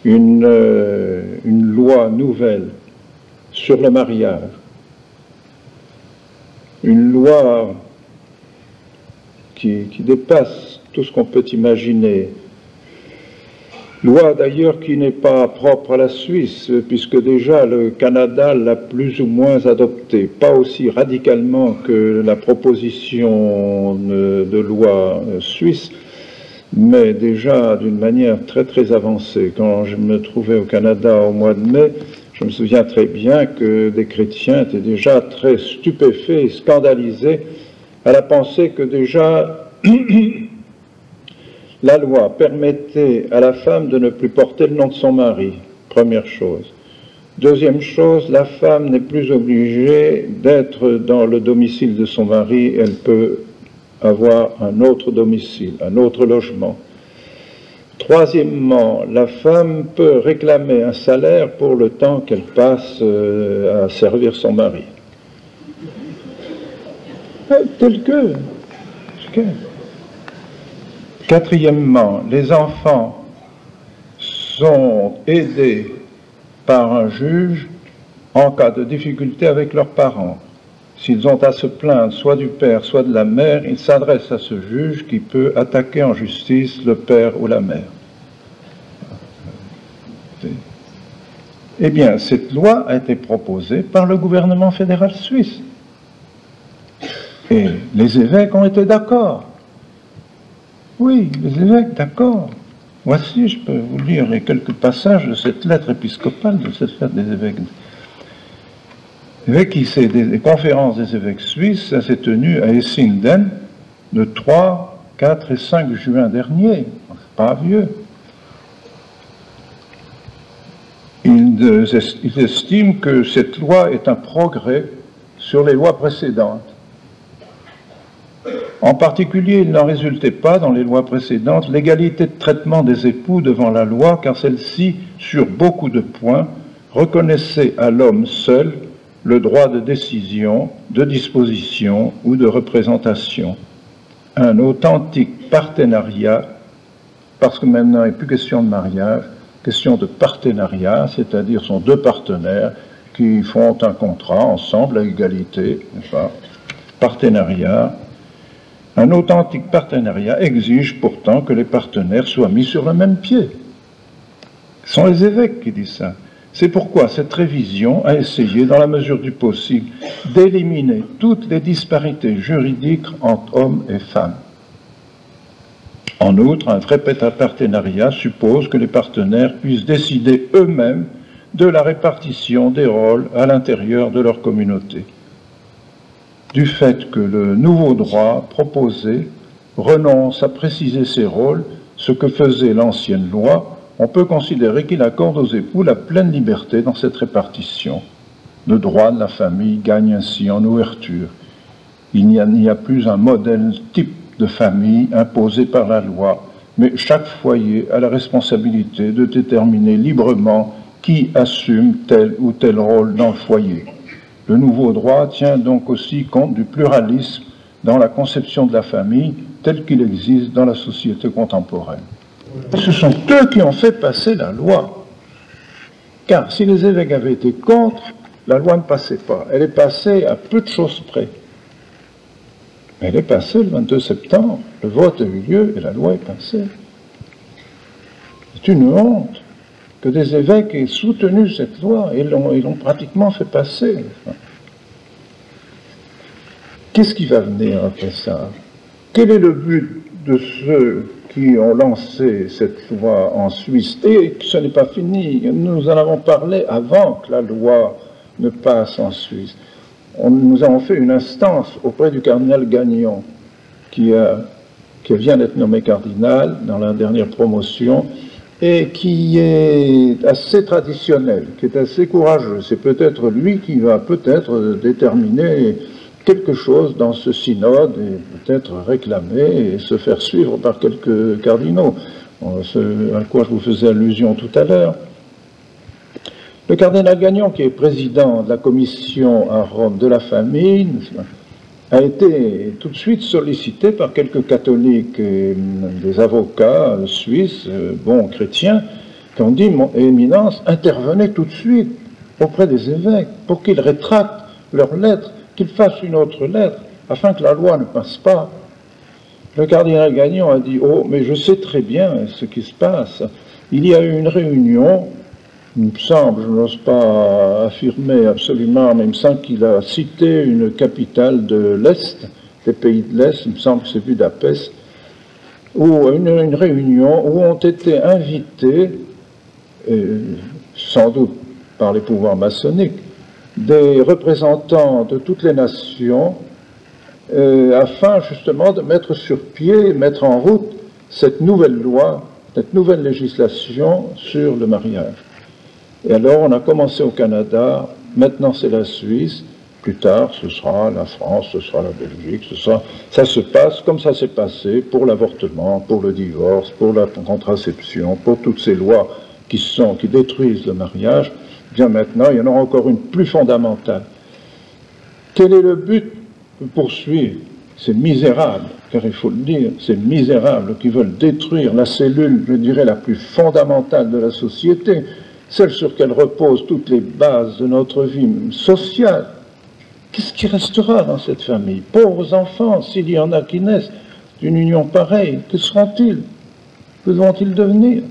une loi nouvelle sur le mariage. Une loi qui dépasse tout ce qu'on peut imaginer. Loi d'ailleurs qui n'est pas propre à la Suisse, puisque déjà le Canada l'a plus ou moins adoptée, pas aussi radicalement que la proposition de loi suisse, mais déjà d'une manière très très avancée. Quand je me trouvais au Canada au mois de mai, je me souviens très bien que des chrétiens étaient déjà très stupéfaits et scandalisés à la pensée que déjà la loi permettait à la femme de ne plus porter le nom de son mari, première chose. Deuxième chose, la femme n'est plus obligée d'être dans le domicile de son mari, elle peut avoir un autre domicile, un autre logement. Troisièmement, la femme peut réclamer un salaire pour le temps qu'elle passe à servir son mari. tel que. Quatrièmement, les enfants sont aidés par un juge en cas de difficulté avec leurs parents. S'ils ont à se plaindre soit du père, soit de la mère, ils s'adressent à ce juge qui peut attaquer en justice le père ou la mère. Eh bien, cette loi a été proposée par le gouvernement fédéral suisse. Et les évêques ont été d'accord. Oui, les évêques, d'accord. Voici, je peux vous lire les quelques passages de cette lettre épiscopale, de cette lettre des évêques. Des conférences des évêques suisses, ça s'est tenu à Essingen le 3, 4 et 5 juin dernier. C'est pas vieux. Ils estiment que cette loi est un progrès sur les lois précédentes. En particulier, il n'en résultait pas dans les lois précédentes l'égalité de traitement des époux devant la loi, car celle-ci, sur beaucoup de points, reconnaissait à l'homme seul le droit de décision, de disposition ou de représentation. Un authentique partenariat, parce que maintenant il n'est plus question de mariage, question de partenariat, c'est-à-dire sont deux partenaires qui font un contrat ensemble à égalité, n'est-ce pas? Partenariat. Un authentique partenariat exige pourtant que les partenaires soient mis sur le même pied. Ce sont les évêques qui disent ça. C'est pourquoi cette révision a essayé, dans la mesure du possible, d'éliminer toutes les disparités juridiques entre hommes et femmes. En outre, un vrai partenariat suppose que les partenaires puissent décider eux-mêmes de la répartition des rôles à l'intérieur de leur communauté. Du fait que le nouveau droit proposé renonce à préciser ses rôles, ce que faisait l'ancienne loi, on peut considérer qu'il accorde aux époux la pleine liberté dans cette répartition. Le droit de la famille gagne ainsi en ouverture. Il n'y a plus un modèle type de famille imposé par la loi, mais chaque foyer a la responsabilité de déterminer librement qui assume tel ou tel rôle dans le foyer. Le nouveau droit tient donc aussi compte du pluralisme dans la conception de la famille tel qu'il existe dans la société contemporaine. Ce sont eux qui ont fait passer la loi. Car si les évêques avaient été contre, la loi ne passait pas. Elle est passée à peu de choses près. Elle est passée le 22 septembre, le vote a eu lieu et la loi est passée. C'est une honte que des évêques aient soutenu cette loi et l'ont pratiquement fait passer. Qu'est-ce qui va venir après ça? Quel est le but de ceux qui ont lancé cette loi en Suisse? Et ce n'est pas fini, nous en avons parlé avant que la loi ne passe en Suisse. Nous avons fait une instance auprès du cardinal Gagnon, qui vient d'être nommé cardinal dans la dernière promotion, et qui est assez traditionnel, qui est assez courageux. C'est peut-être lui qui va peut-être déterminer quelque chose dans ce synode et peut-être réclamer et se faire suivre par quelques cardinaux, à quoi je vous faisais allusion tout à l'heure. Le cardinal Gagnon, qui est président de la commission à Rome de la famille, a été tout de suite sollicité par quelques catholiques et des avocats suisses, bons chrétiens, qui ont dit « Éminence, intervenez tout de suite auprès des évêques pour qu'ils rétractent leurs lettres, qu'ils fassent une autre lettre, afin que la loi ne passe pas. » Le cardinal Gagnon a dit « Oh, mais je sais très bien ce qui se passe. Il y a eu une réunion. » Il me semble, je n'ose pas affirmer absolument, mais il me semble qu'il a cité une capitale de l'Est, des pays de l'Est, il me semble que c'est Budapest, où une réunion où ont été invités, sans doute par les pouvoirs maçonniques, des représentants de toutes les nations, afin justement de mettre sur pied, mettre en route cette nouvelle loi, cette nouvelle législation sur le mariage. Et alors on a commencé au Canada, maintenant c'est la Suisse, plus tard ce sera la France, ce sera la Belgique, ça se passe comme ça s'est passé pour l'avortement, pour le divorce, pour la contraception, pour toutes ces lois qui détruisent le mariage. Bien maintenant, il y en aura encore une plus fondamentale. Quel est le but poursuivre ces misérables, car il faut le dire, ces misérables qui veulent détruire la cellule, je dirais, la plus fondamentale de la société, celle sur laquelle reposent toutes les bases de notre vie sociale. Qu'est-ce qui restera dans cette famille? Pauvres enfants, s'il y en a qui naissent d'une union pareille, que seront-ils? Que vont-ils devenir?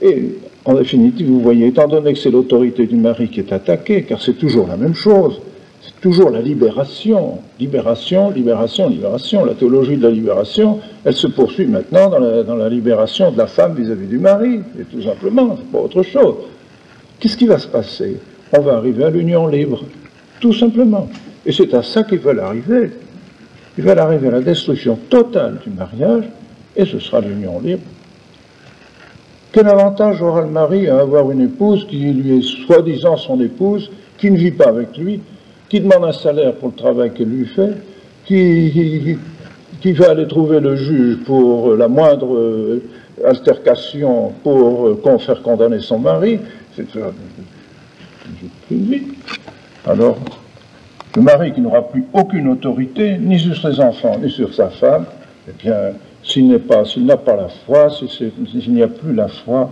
Et en définitive, vous voyez, étant donné que c'est l'autorité du mari qui est attaquée, car c'est toujours la même chose, c'est toujours la libération, libération, libération, libération. La théologie de la libération, elle se poursuit maintenant dans la libération de la femme vis-à-vis du mari, et tout simplement, c'est pas autre chose. Qu'est-ce qui va se passer? On va arriver à l'union libre, tout simplement. Et c'est à ça qu'ils veulent arriver. Ils veulent arriver à la destruction totale du mariage, et ce sera l'union libre. Quel avantage aura le mari à avoir une épouse qui lui est soi-disant son épouse, qui ne vit pas avec lui, qui demande un salaire pour le travail qu'elle lui fait, qui va aller trouver le juge pour la moindre altercation pour faire condamner son mari? C'est une vie. Alors, le mari qui n'aura plus aucune autorité, ni sur ses enfants, ni sur sa femme, eh bien, s'il n'a pas la foi, s'il n'y a plus la foi,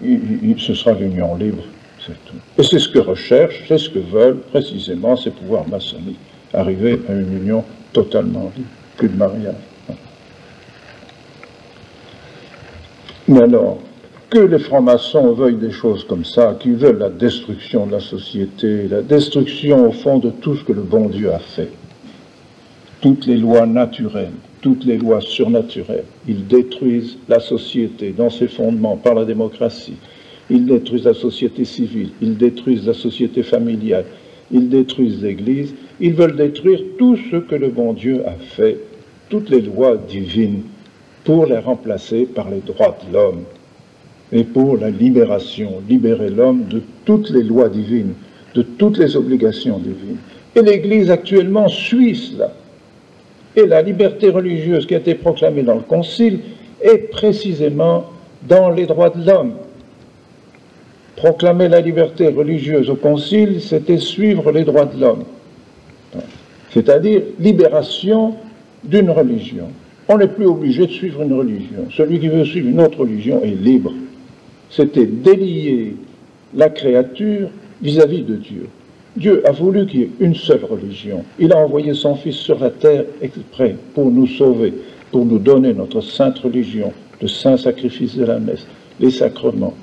ce sera l'union libre, c'est tout. Et c'est ce que recherchent, c'est ce que veulent précisément ces pouvoirs maçonniques, arriver à une union totalement libre, plus de mariage. Mais alors, que les francs-maçons veuillent des choses comme ça, qu'ils veulent la destruction de la société, la destruction au fond de tout ce que le bon Dieu a fait, toutes les lois naturelles, toutes les lois surnaturelles. Ils détruisent la société dans ses fondements par la démocratie. Ils détruisent la société civile. Ils détruisent la société familiale. Ils détruisent l'Église. Ils veulent détruire tout ce que le bon Dieu a fait, toutes les lois divines, pour les remplacer par les droits de l'homme et pour la libération, libérer l'homme de toutes les lois divines, de toutes les obligations divines. Et l'Église actuellement suit cela. Et la liberté religieuse qui a été proclamée dans le Concile est précisément dans les droits de l'homme. Proclamer la liberté religieuse au Concile, c'était suivre les droits de l'homme. C'est-à-dire libération d'une religion. On n'est plus obligé de suivre une religion. Celui qui veut suivre une autre religion est libre. C'était délier la créature vis-à-vis de Dieu. Dieu a voulu qu'il y ait une seule religion. Il a envoyé son Fils sur la terre exprès pour nous sauver, pour nous donner notre sainte religion, le saint sacrifice de la messe, les sacrements,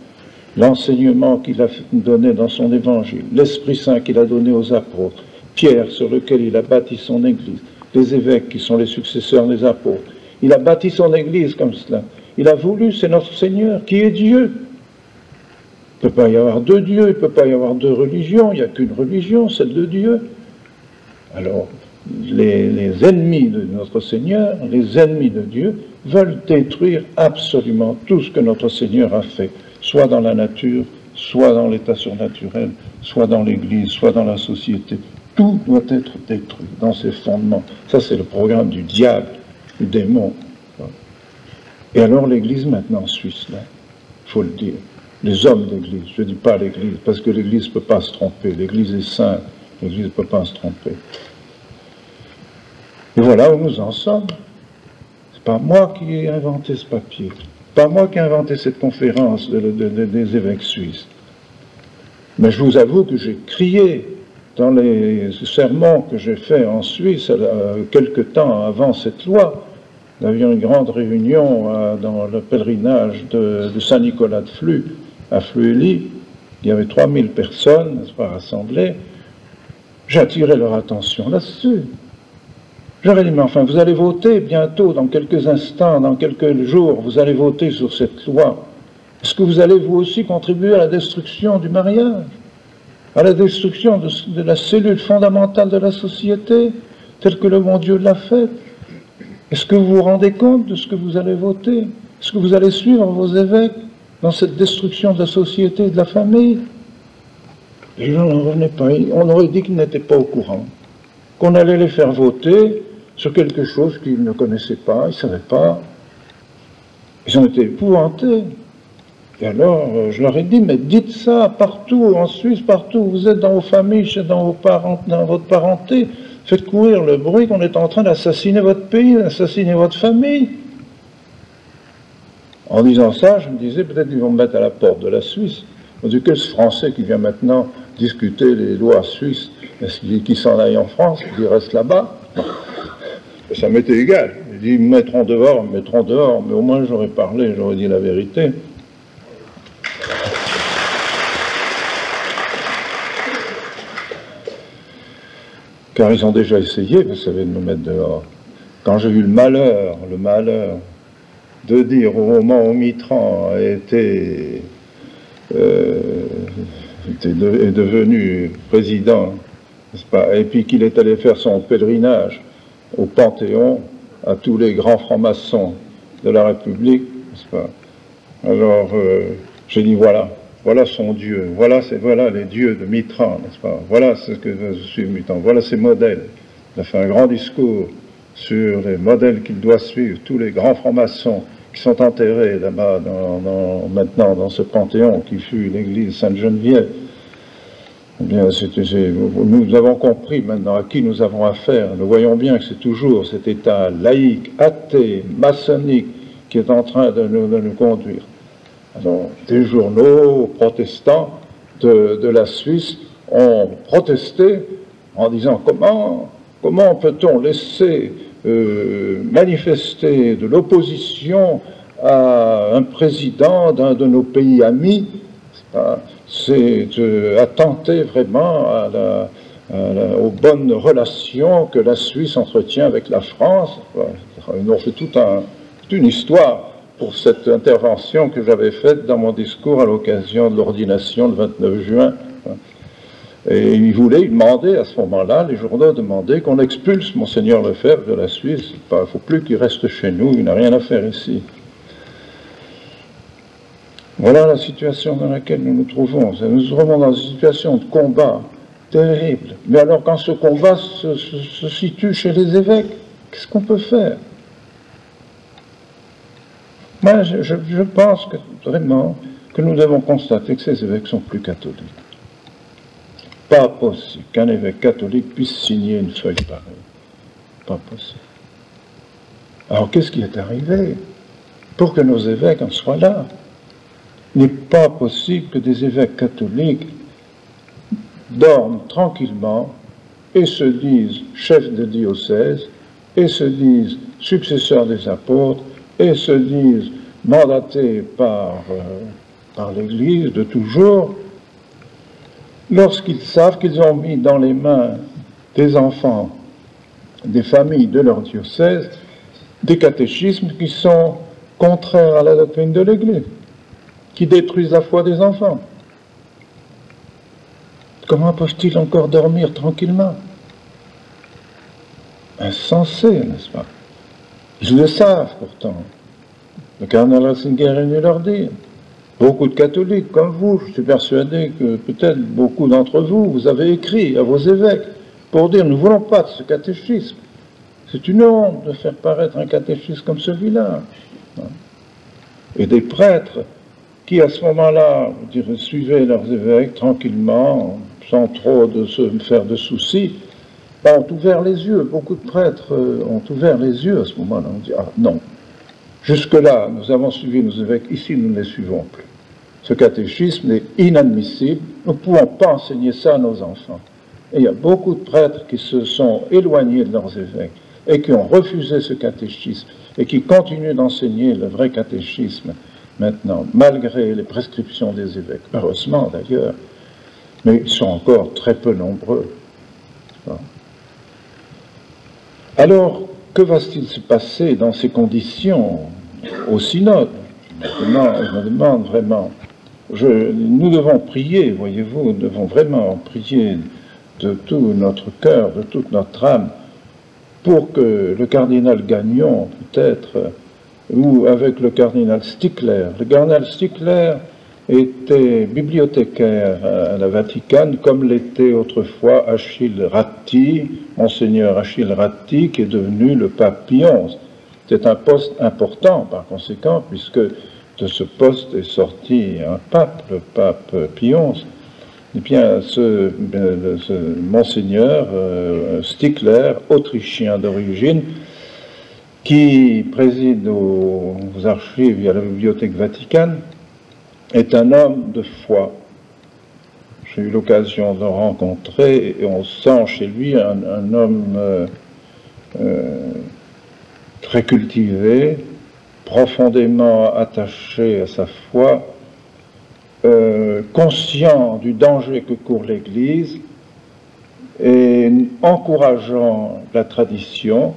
l'enseignement qu'il a donné dans son évangile, l'Esprit Saint qu'il a donné aux apôtres, Pierre sur lequel il a bâti son Église, les évêques qui sont les successeurs des apôtres. Il a bâti son Église comme cela. Il a voulu, c'est notre Seigneur qui est Dieu. Il ne peut pas y avoir deux dieux, il ne peut pas y avoir deux religions, il n'y a qu'une religion, celle de Dieu. Alors, les ennemis de notre Seigneur, les ennemis de Dieu, veulent détruire absolument tout ce que notre Seigneur a fait, soit dans la nature, soit dans l'état surnaturel, soit dans l'Église, soit dans la société. Tout doit être détruit dans ses fondements. Ça, c'est le programme du diable, du démon. Et alors l'Église maintenant suit cela, il faut le dire. Les hommes d'Église, je ne dis pas l'Église, parce que l'Église ne peut pas se tromper, l'Église est sainte, l'Église ne peut pas se tromper. Et voilà où nous en sommes. C'est pas moi qui ai inventé ce papier, pas moi qui ai inventé cette conférence des évêques suisses. Mais je vous avoue que j'ai crié dans les sermons que j'ai faits en Suisse, quelque temps avant cette loi. Nous avions une grande réunion dans le pèlerinage de Saint-Nicolas de Flux, à Fleuilly. Il y avait 3000 personnes, n'est-ce pas, rassemblées. J'attirais leur attention là-dessus. J'aurais dit, mais enfin, vous allez voter bientôt, dans quelques instants, dans quelques jours, vous allez voter sur cette loi. Est-ce que vous allez vous aussi contribuer à la destruction du mariage, à la destruction de la cellule fondamentale de la société, telle que le bon Dieu l'a faite? Est-ce que vous vous rendez compte de ce que vous allez voter? Est-ce que vous allez suivre vos évêques dans cette destruction de la société et de la famille? Les gens n'en revenaient pas. On aurait dit qu'ils n'étaient pas au courant, qu'on allait les faire voter sur quelque chose qu'ils ne connaissaient pas, ils ne savaient pas. Ils en étaient épouvantés. Et alors, je leur ai dit, mais dites ça partout, en Suisse, partout où vous êtes, dans vos familles, dans vos parents, dans votre parenté, Faites courir le bruit qu'on est en train d'assassiner votre pays, d'assassiner votre famille. En disant ça, je me disais, peut-être qu'ils vont me mettre à la porte de la Suisse. On dit que ce Français qui vient maintenant discuter les lois suisses, est-ce qu'il s'en aille en France, qu'il reste là-bas? Ça m'était égal. Il dit, ils me mettront dehors, mais au moins j'aurais parlé, j'aurais dit la vérité. Car ils ont déjà essayé, vous savez, de me mettre dehors. Quand j'ai eu le malheur de dire au moment où Mitterrand est devenu président, n'est-ce pas, et puis qu'il est allé faire son pèlerinage au Panthéon, à tous les grands francs-maçons de la République, n'est-ce pas. Alors, j'ai dit, voilà son Dieu, voilà les dieux de Mitterrand, n'est-ce pas. Voilà ce que je suis Mitterrand, voilà ses modèles. Il a fait un grand discours sur les modèles qu'il doit suivre, tous les grands francs-maçons qui sont enterrés là-bas, maintenant dans ce Panthéon qui fut l'église Sainte-Geneviève. Eh bien, nous avons compris maintenant à qui nous avons affaire. Nous voyons bien que c'est toujours cet État laïque, athée, maçonnique qui est en train de nous conduire. Alors, des journaux protestants de la Suisse ont protesté en disant comment peut-on laisser manifester de l'opposition à un président d'un de nos pays amis. C'est attenter vraiment aux bonnes relations que la Suisse entretient avec la France. Ils ont fait toute une histoire pour cette intervention que j'avais faite dans mon discours à l'occasion de l'ordination le 29 juin. Et ils demandaient à ce moment-là, les journaux demandaient qu'on expulse Monseigneur Lefebvre de la Suisse. Il ne faut plus qu'il reste chez nous, il n'a rien à faire ici. Voilà la situation dans laquelle nous nous trouvons. Nous nous trouvons dans une situation de combat terrible. Mais alors quand ce combat se situe chez les évêques, qu'est-ce qu'on peut faire? Moi, je pense vraiment que nous devons constater que ces évêques sont plus catholiques. Pas possible qu'un évêque catholique puisse signer une feuille pareille. Pas possible. Alors qu'est-ce qui est arrivé pour que nos évêques en soient là? Il n'est pas possible que des évêques catholiques dorment tranquillement et se disent chefs de diocèse, et se disent successeurs des apôtres, et se disent mandatés par l'Église de toujours, lorsqu'ils savent qu'ils ont mis dans les mains des enfants, des familles de leur diocèse, des catéchismes qui sont contraires à la doctrine de l'Église, qui détruisent la foi des enfants. Comment peuvent-ils encore dormir tranquillement? Insensé, n'est-ce pas? Ils le savent pourtant. Le cardinal Ratzinger est venu leur dire. Beaucoup de catholiques comme vous, je suis persuadé que peut-être beaucoup d'entre vous, vous avez écrit à vos évêques pour dire nous ne voulons pas de ce catéchisme. C'est une honte de faire paraître un catéchisme comme celui-là. Et des prêtres qui à ce moment-là suivaient leurs évêques tranquillement, sans trop se faire de soucis, ont ouvert les yeux. Beaucoup de prêtres ont ouvert les yeux à ce moment-là. On dit ah non, jusque-là nous avons suivi nos évêques, ici nous ne les suivons plus. Ce catéchisme est inadmissible, nous ne pouvons pas enseigner ça à nos enfants. Et il y a beaucoup de prêtres qui se sont éloignés de leurs évêques et qui ont refusé ce catéchisme et qui continuent d'enseigner le vrai catéchisme maintenant, malgré les prescriptions des évêques. Heureusement d'ailleurs, mais ils sont encore très peu nombreux. Alors, que va-t-il se passer dans ces conditions au synode? Je me demande vraiment. Nous devons prier, voyez-vous, nous devons vraiment prier de tout notre cœur, de toute notre âme, pour que le cardinal Gagnon, peut-être, ou avec le cardinal Stickler. Le cardinal Stickler était bibliothécaire à la Vatican, comme l'était autrefois Achille Ratti, Monseigneur Achille Ratti, qui est devenu le pape Pie XI. C'est un poste important, par conséquent, puisque de ce poste est sorti un pape, le pape Pie XI. Eh bien, ce monseigneur Stickler, autrichien d'origine, qui préside aux archives et à la Bibliothèque Vaticane, est un homme de foi. J'ai eu l'occasion de le rencontrer et on sent chez lui un homme très cultivé, profondément attaché à sa foi, conscient du danger que court l'Église et encourageant la tradition.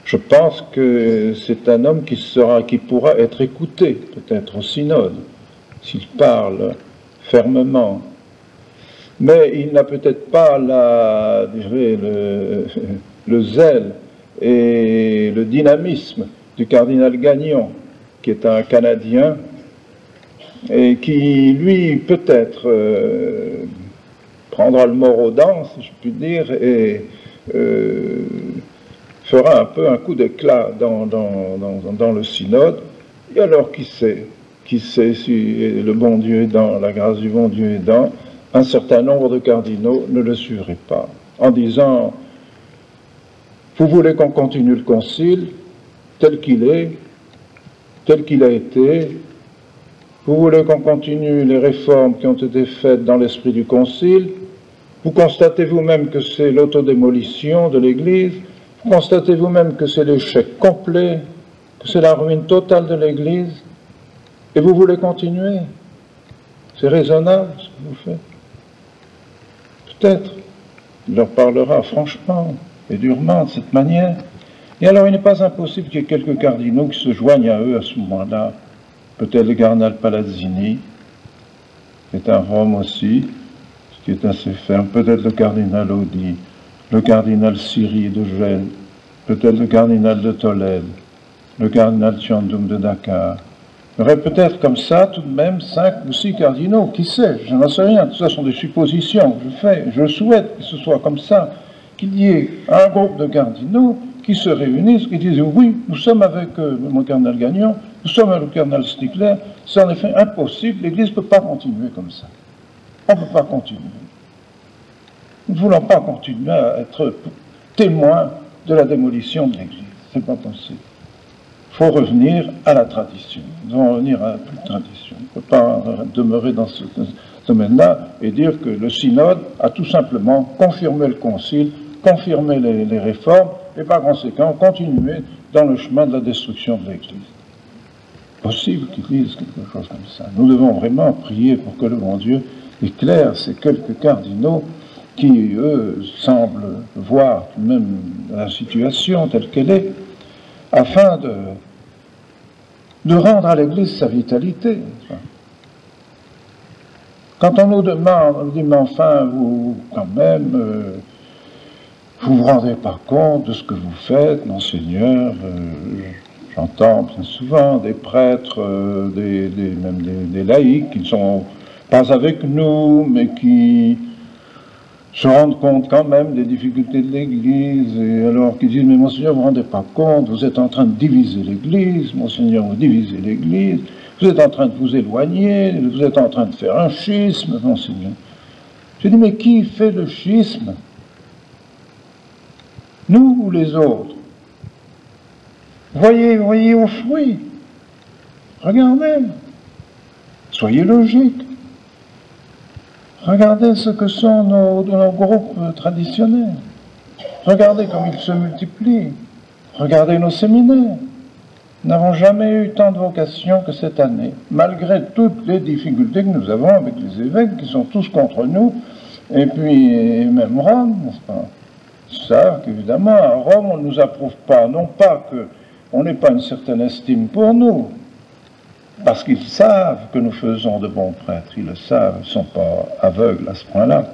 Je pense que c'est un homme qui pourra être écouté, peut-être au synode, s'il parle fermement. Mais il n'a peut-être pas le zèle et le dynamisme du cardinal Gagnon, qui est un Canadien, et qui, lui, peut-être prendra le mort aux dents, si je puis dire, et fera un peu un coup d'éclat dans le synode. Et alors, qui sait si le bon Dieu aidant, la grâce du bon Dieu aidant, un certain nombre de cardinaux ne le suivraient pas, en disant: vous voulez qu'on continue le concile tel qu'il est, tel qu'il a été, vous voulez qu'on continue les réformes qui ont été faites dans l'esprit du concile, vous constatez vous-même que c'est l'autodémolition de l'Église, vous constatez vous-même que c'est l'échec complet, que c'est la ruine totale de l'Église, et vous voulez continuer. C'est raisonnable ce que vous faites. Peut-être. Il leur parlera franchement et durement de cette manière. Et alors il n'est pas impossible qu'il y ait quelques cardinaux qui se joignent à eux à ce moment-là. Peut-être le cardinal Palazzini, qui est un Rome aussi, qui est assez ferme. Peut-être le cardinal Audi, le cardinal Siri de Gênes, peut-être le cardinal de Tolède, le cardinal Thiandoum de Dakar. Il y aurait peut-être comme ça tout de même 5 ou 6 cardinaux, qui sait, je n'en sais rien, tout ça sont des suppositions que je fais, je souhaite que ce soit comme ça, qu'il y ait un groupe de cardinaux qui se réunissent, qui disent: oui, nous sommes avec mon cardinal Gagnon, nous sommes avec le cardinal Stickler, c'est en effet impossible, l'Église ne peut pas continuer comme ça. On ne peut pas continuer. Nous ne voulons pas continuer à être témoins de la démolition de l'Église, c'est pas possible. Il faut revenir à la tradition. Nous devons revenir à la tradition. On ne peut pas demeurer dans ce domaine-là et dire que le synode a tout simplement confirmé le concile, confirmé les réformes, et par conséquent continué dans le chemin de la destruction de l'Église. Possible qu'ils disent quelque chose comme ça. Nous devons vraiment prier pour que le bon Dieu éclaire ces quelques cardinaux qui, eux, semblent voir tout de même la situation telle qu'elle est, afin de rendre à l'Église sa vitalité. Quand on nous demande, on nous dit: mais enfin, vous, quand même, vous vous rendez pas compte de ce que vous faites, monseigneur. J'entends bien souvent des prêtres, même des laïcs qui ne sont pas avec nous, mais qui se rendent compte quand même des difficultés de l'Église, et alors qu'ils disent: mais monseigneur, vous ne vous rendez pas compte, vous êtes en train de diviser l'Église, monseigneur, vous divisez l'Église, vous êtes en train de vous éloigner, vous êtes en train de faire un schisme, monseigneur. Je dis: mais qui fait le schisme? Nous ou les autres? Voyez aux fruits. Regardez. Soyez logiques. Regardez ce que sont nos groupes traditionnels. Regardez comme ils se multiplient. Regardez nos séminaires. Nous n'avons jamais eu tant de vocations que cette année, malgré toutes les difficultés que nous avons avec les évêques qui sont tous contre nous, et puis même Rome, n'est-ce pas? Ils savent qu'évidemment, à Rome, on ne nous approuve pas, non pas qu'on n'ait pas une certaine estime pour nous, parce qu'ils savent que nous faisons de bons prêtres, ils le savent, ils ne sont pas aveugles à ce point-là.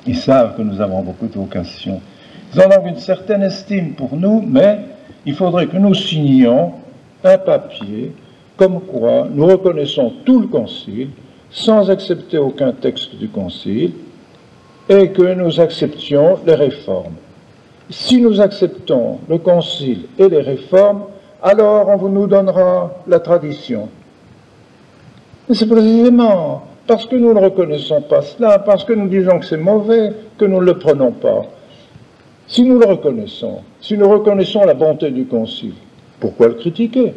Ils savent que nous avons beaucoup de vocations. Ils ont donc une certaine estime pour nous, mais il faudrait que nous signions un papier comme quoi nous reconnaissons tout le concile, sans accepter aucun texte du concile, et que nous acceptions les réformes. Si nous acceptons le concile et les réformes, alors on nous donnera la tradition. Et c'est précisément parce que nous ne reconnaissons pas cela, parce que nous disons que c'est mauvais, que nous ne le prenons pas. Si nous le reconnaissons, si nous reconnaissons la bonté du Concile, pourquoi le critiquer?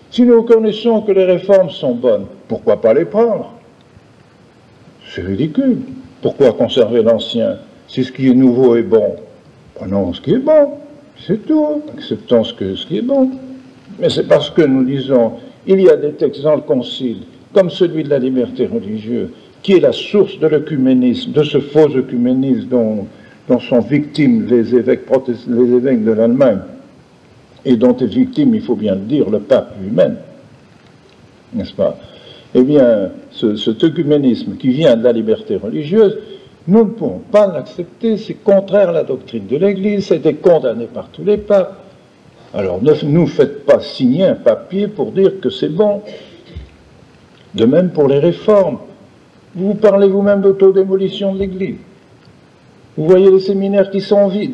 Si nous reconnaissons que les réformes sont bonnes, pourquoi pas les prendre? C'est ridicule. Pourquoi conserver l'ancien si ce qui est nouveau est bon? Prenons ce qui est bon, c'est tout, acceptons ce qui est bon. Mais c'est parce que nous disons, il y a des textes dans le Concile, comme celui de la liberté religieuse, qui est la source de l'œcuménisme, de ce faux œcuménisme dont sont victimes les évêques de l'Allemagne, et dont est victime, il faut bien le dire, le pape lui-même, n'est-ce pas? Eh bien, cet œcuménisme qui vient de la liberté religieuse, nous ne pouvons pas l'accepter, c'est contraire à la doctrine de l'Église, c'était condamné par tous les papes. Alors ne nous faites pas signer un papier pour dire que c'est bon. De même pour les réformes. Vous parlez vous-même d'autodémolition de l'Église. Vous voyez les séminaires qui sont vides.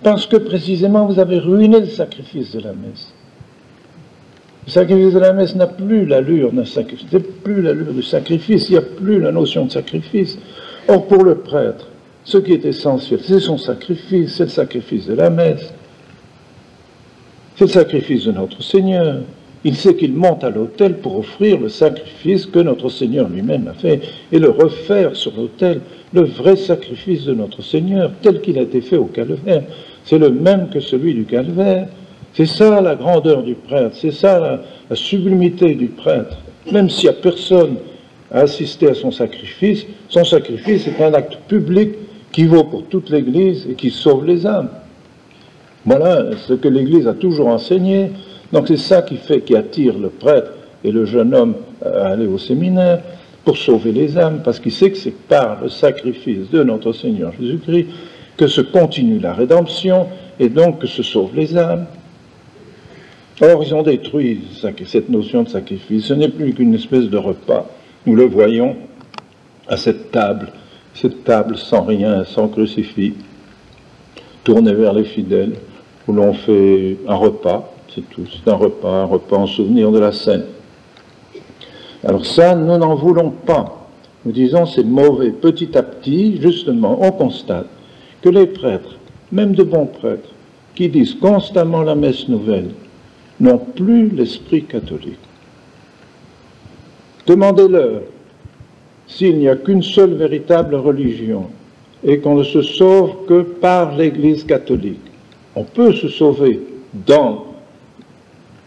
Parce que précisément vous avez ruiné le sacrifice de la messe. Le sacrifice de la messe n'a plus l'allure d'un sacrifice, n'a plus l'allure du sacrifice, il n'y a plus la notion de sacrifice. Or pour le prêtre, ce qui est essentiel, c'est son sacrifice, c'est le sacrifice de la messe. C'est le sacrifice de notre Seigneur. Il sait qu'il monte à l'autel pour offrir le sacrifice que notre Seigneur lui-même a fait et le refaire sur l'autel, le vrai sacrifice de notre Seigneur, tel qu'il a été fait au calvaire. C'est le même que celui du calvaire. C'est ça la grandeur du prêtre, c'est ça la sublimité du prêtre. Même s'il n'y a personne à assister à son sacrifice est un acte public qui vaut pour toute l'Église et qui sauve les âmes. Voilà ce que l'Église a toujours enseigné. Donc c'est ça qui attire le prêtre et le jeune homme à aller au séminaire pour sauver les âmes, parce qu'il sait que c'est par le sacrifice de notre Seigneur Jésus-Christ que se continue la rédemption et donc que se sauvent les âmes. Or, ils ont détruit cette notion de sacrifice. Ce n'est plus qu'une espèce de repas. Nous le voyons à cette table sans rien, sans crucifix, tournée vers les fidèles, où l'on fait un repas, c'est tout, c'est un repas en souvenir de la scène. Alors ça, nous n'en voulons pas. Nous disons c'est mauvais. Petit à petit, justement, on constate que les prêtres, même de bons prêtres, qui disent constamment la messe nouvelle, n'ont plus l'esprit catholique. Demandez-leur s'il n'y a qu'une seule véritable religion et qu'on ne se sauve que par l'Église catholique. On peut se sauver dans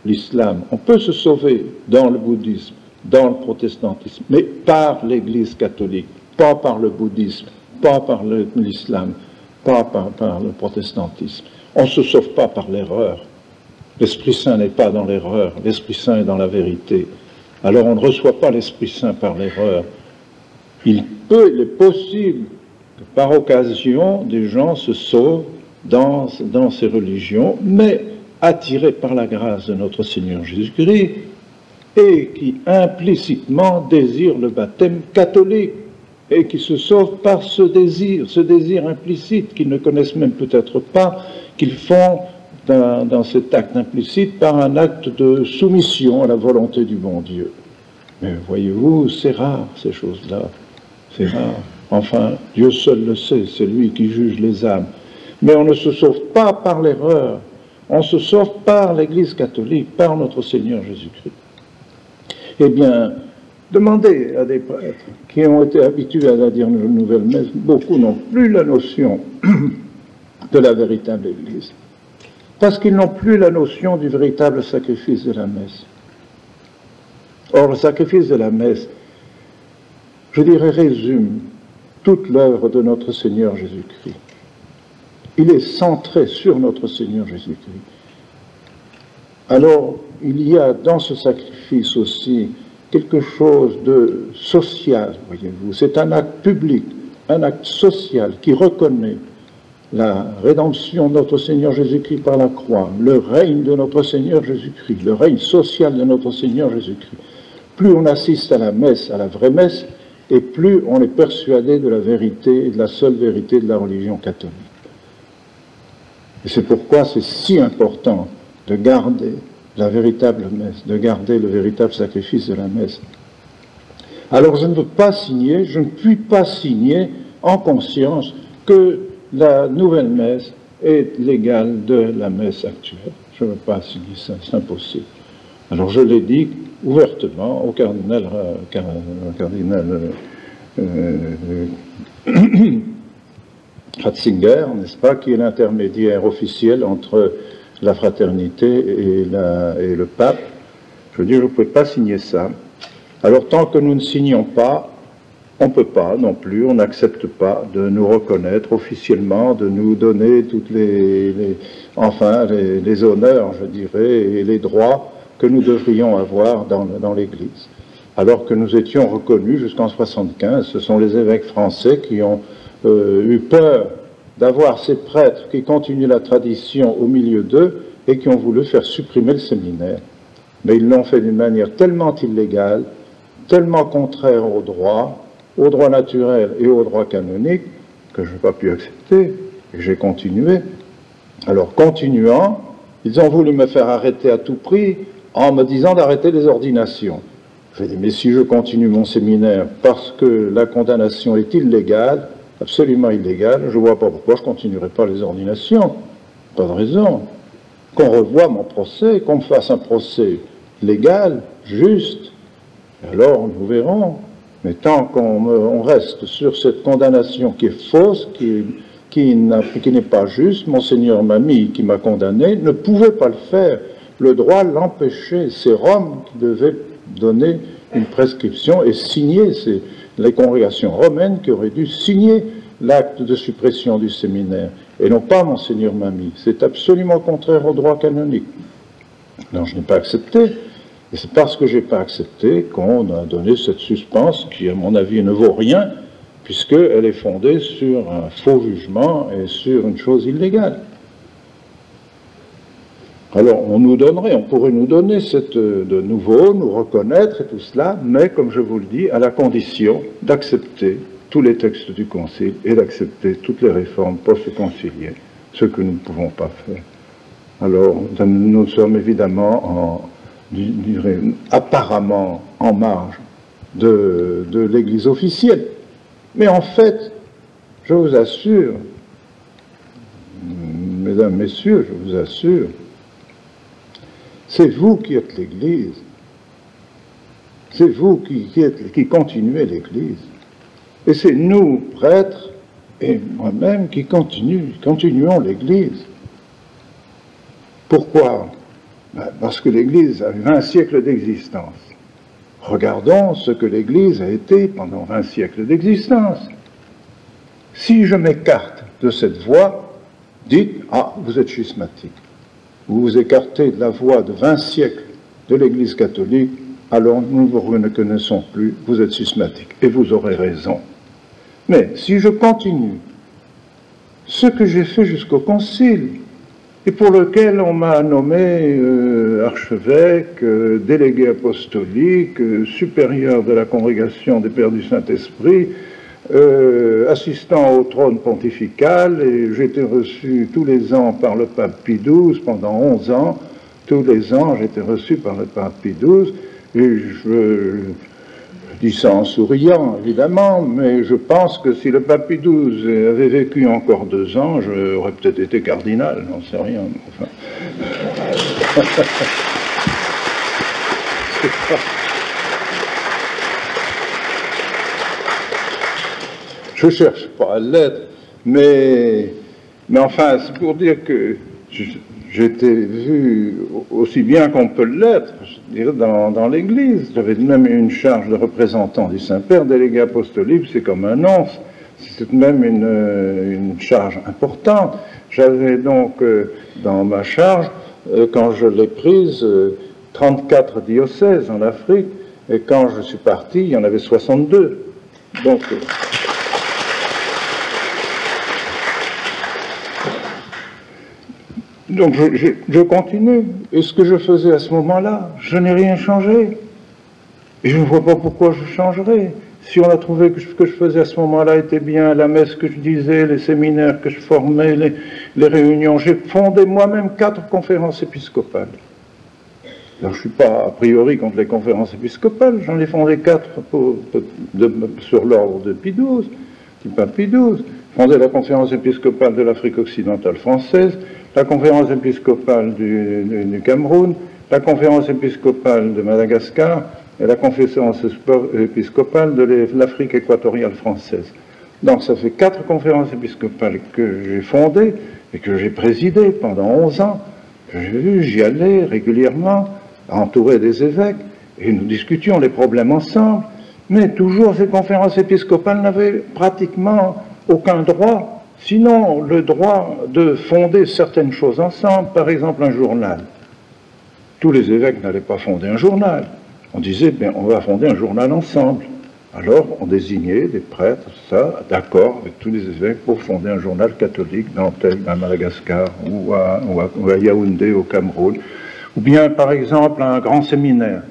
l'islam, on peut se sauver dans le bouddhisme, dans le protestantisme, mais par l'Église catholique, pas par le bouddhisme, pas par l'islam, pas par le protestantisme. On ne se sauve pas par l'erreur. L'Esprit Saint n'est pas dans l'erreur, l'Esprit Saint est dans la vérité. Alors on ne reçoit pas l'Esprit Saint par l'erreur. Il est possible que par occasion, des gens se sauvent dans ces religions, mais attirés par la grâce de notre Seigneur Jésus-Christ, et qui implicitement désirent le baptême catholique, et qui se sauvent par ce désir implicite, qu'ils ne connaissent même peut-être pas, qu'ils font dans cet acte implicite par un acte de soumission à la volonté du bon Dieu. Mais voyez-vous, c'est rare ces choses-là, c'est rare. Enfin, Dieu seul le sait, c'est lui qui juge les âmes. Mais on ne se sauve pas par l'erreur, on se sauve par l'Église catholique, par notre Seigneur Jésus-Christ. Eh bien, demandez à des prêtres qui ont été habitués à la dire nouvelle messe, beaucoup n'ont plus la notion de la véritable Église. Parce qu'ils n'ont plus la notion du véritable sacrifice de la messe. Or, le sacrifice de la messe, je dirais, résume toute l'œuvre de notre Seigneur Jésus-Christ. Il est centré sur notre Seigneur Jésus-Christ. Alors, il y a dans ce sacrifice aussi quelque chose de social, voyez-vous. C'est un acte public, un acte social qui reconnaît la rédemption de notre Seigneur Jésus-Christ par la croix, le règne de notre Seigneur Jésus-Christ, le règne social de notre Seigneur Jésus-Christ. Plus on assiste à la messe, à la vraie messe, et plus on est persuadé de la vérité et de la seule vérité de la religion catholique. Et c'est pourquoi c'est si important de garder la véritable messe, de garder le véritable sacrifice de la messe. Alors je ne peux pas signer, je ne puis pas signer en conscience que la nouvelle messe est l'égale de la messe actuelle. Je ne peux pas signer ça, c'est impossible. Alors je l'ai dit ouvertement au cardinal Ratzinger, n'est-ce pas, qui est l'intermédiaire officiel entre la fraternité et le pape. Je dis, je ne peux pas signer ça. Alors tant que nous ne signons pas, on ne peut pas non plus, on n'accepte pas de nous reconnaître officiellement, de nous donner toutes les honneurs, je dirais, et les droits que nous devrions avoir dans l'Église. Alors que nous étions reconnus jusqu'en 1975, ce sont les évêques français qui ont eu peur d'avoir ces prêtres qui continuent la tradition au milieu d'eux et qui ont voulu faire supprimer le séminaire. Mais ils l'ont fait d'une manière tellement illégale, tellement contraire au droit naturel et au droit canonique, que je n'ai pas pu accepter, et j'ai continué. Alors, continuant, ils ont voulu me faire arrêter à tout prix en me disant d'arrêter les ordinations. J'ai dit, mais si je continue mon séminaire parce que la condamnation est illégale, absolument illégale, je ne vois pas pourquoi je ne continuerai pas les ordinations. Pas de raison. Qu'on revoie mon procès, qu'on me fasse un procès légal, juste, alors nous verrons. Mais tant qu'on reste sur cette condamnation qui est fausse, qui n'est pas juste, Monseigneur Mamie, qui m'a condamné, ne pouvait pas le faire. Le droit l'empêchait. C'est Rome qui devait donner une prescription et signer, c'est les congrégations romaines qui auraient dû signer l'acte de suppression du séminaire, et non pas Monseigneur Mamie. C'est absolument contraire au droit canonique. Non, je n'ai pas accepté. Et c'est parce que je n'ai pas accepté qu'on a donné cette suspense qui, à mon avis, ne vaut rien, puisqu'elle est fondée sur un faux jugement et sur une chose illégale. Alors, on pourrait nous donner de nouveau, nous reconnaître et tout cela, mais, comme je vous le dis, à la condition d'accepter tous les textes du Concile et d'accepter toutes les réformes post-conciliaires, ce que nous ne pouvons pas faire. Alors, nous sommes évidemment apparemment en marge de l'Église officielle. Mais en fait, je vous assure, mesdames, messieurs, je vous assure, c'est vous qui êtes l'Église. C'est vous qui continuez l'Église. Et c'est nous, prêtres, et moi-même qui continuons l'Église. Pourquoi ? Parce que l'Église a eu 20 siècles d'existence. Regardons ce que l'Église a été pendant 20 siècles d'existence. Si je m'écarte de cette voie, dites, ah, vous êtes schismatique. Vous vous écartez de la voie de 20 siècles de l'Église catholique, alors nous ne vous reconnaissons plus, vous êtes schismatique. Et vous aurez raison. Mais si je continue ce que j'ai fait jusqu'au Concile, et pour lequel on m'a nommé archevêque, délégué apostolique, supérieur de la congrégation des Pères du Saint-Esprit, assistant au trône pontifical, et j'ai été reçu tous les ans par le pape Pie XII pendant 11 ans. Tous les ans, j'ai été reçu par le pape Pie XII, et je dis ça en souriant, évidemment, mais je pense que si le pape Pie XII avait vécu encore 2 ans, j'aurais peut-être été cardinal, j'en sais rien. Enfin. Je ne cherche pas à l'être, mais enfin, c'est pour dire que j'étais vu aussi bien qu'on peut l'être, je dirais, dans l'Église. J'avais même une charge de représentant du Saint-Père, délégué apostolique, c'est comme un nonce, c'est même une charge importante. J'avais donc dans ma charge, quand je l'ai prise, 34 diocèses en Afrique, et quand je suis parti, il y en avait 62. Donc... Donc je continue. Et ce que je faisais à ce moment-là, je n'ai rien changé. Et je ne vois pas pourquoi je changerais. Si on a trouvé que ce que je faisais à ce moment-là était bien, la messe que je disais, les séminaires que je formais, les réunions, j'ai fondé moi-même 4 conférences épiscopales. Alors, je ne suis pas a priori contre les conférences épiscopales, j'en ai fondé 4 sur l'ordre de Pie XII, du pape Pie XII. Fondé la conférence épiscopale de l'Afrique occidentale française, la conférence épiscopale du Cameroun, la conférence épiscopale de Madagascar et la conférence épiscopale de l'Afrique équatoriale française. Donc ça fait 4 conférences épiscopales que j'ai fondées et que j'ai présidées pendant 11 ans, que j'ai vu, j'y allais régulièrement, entouré des évêques, et nous discutions les problèmes ensemble, mais toujours ces conférences épiscopales n'avaient pratiquement aucun droit, sinon le droit de fonder certaines choses ensemble, par exemple un journal. Tous les évêques n'allaient pas fonder un journal. On disait, bien, on va fonder un journal ensemble. Alors, on désignait des prêtres, ça, d'accord avec tous les évêques pour fonder un journal catholique dans à Madagascar ou à Yaoundé au Cameroun. Ou bien, par exemple, un grand séminaire.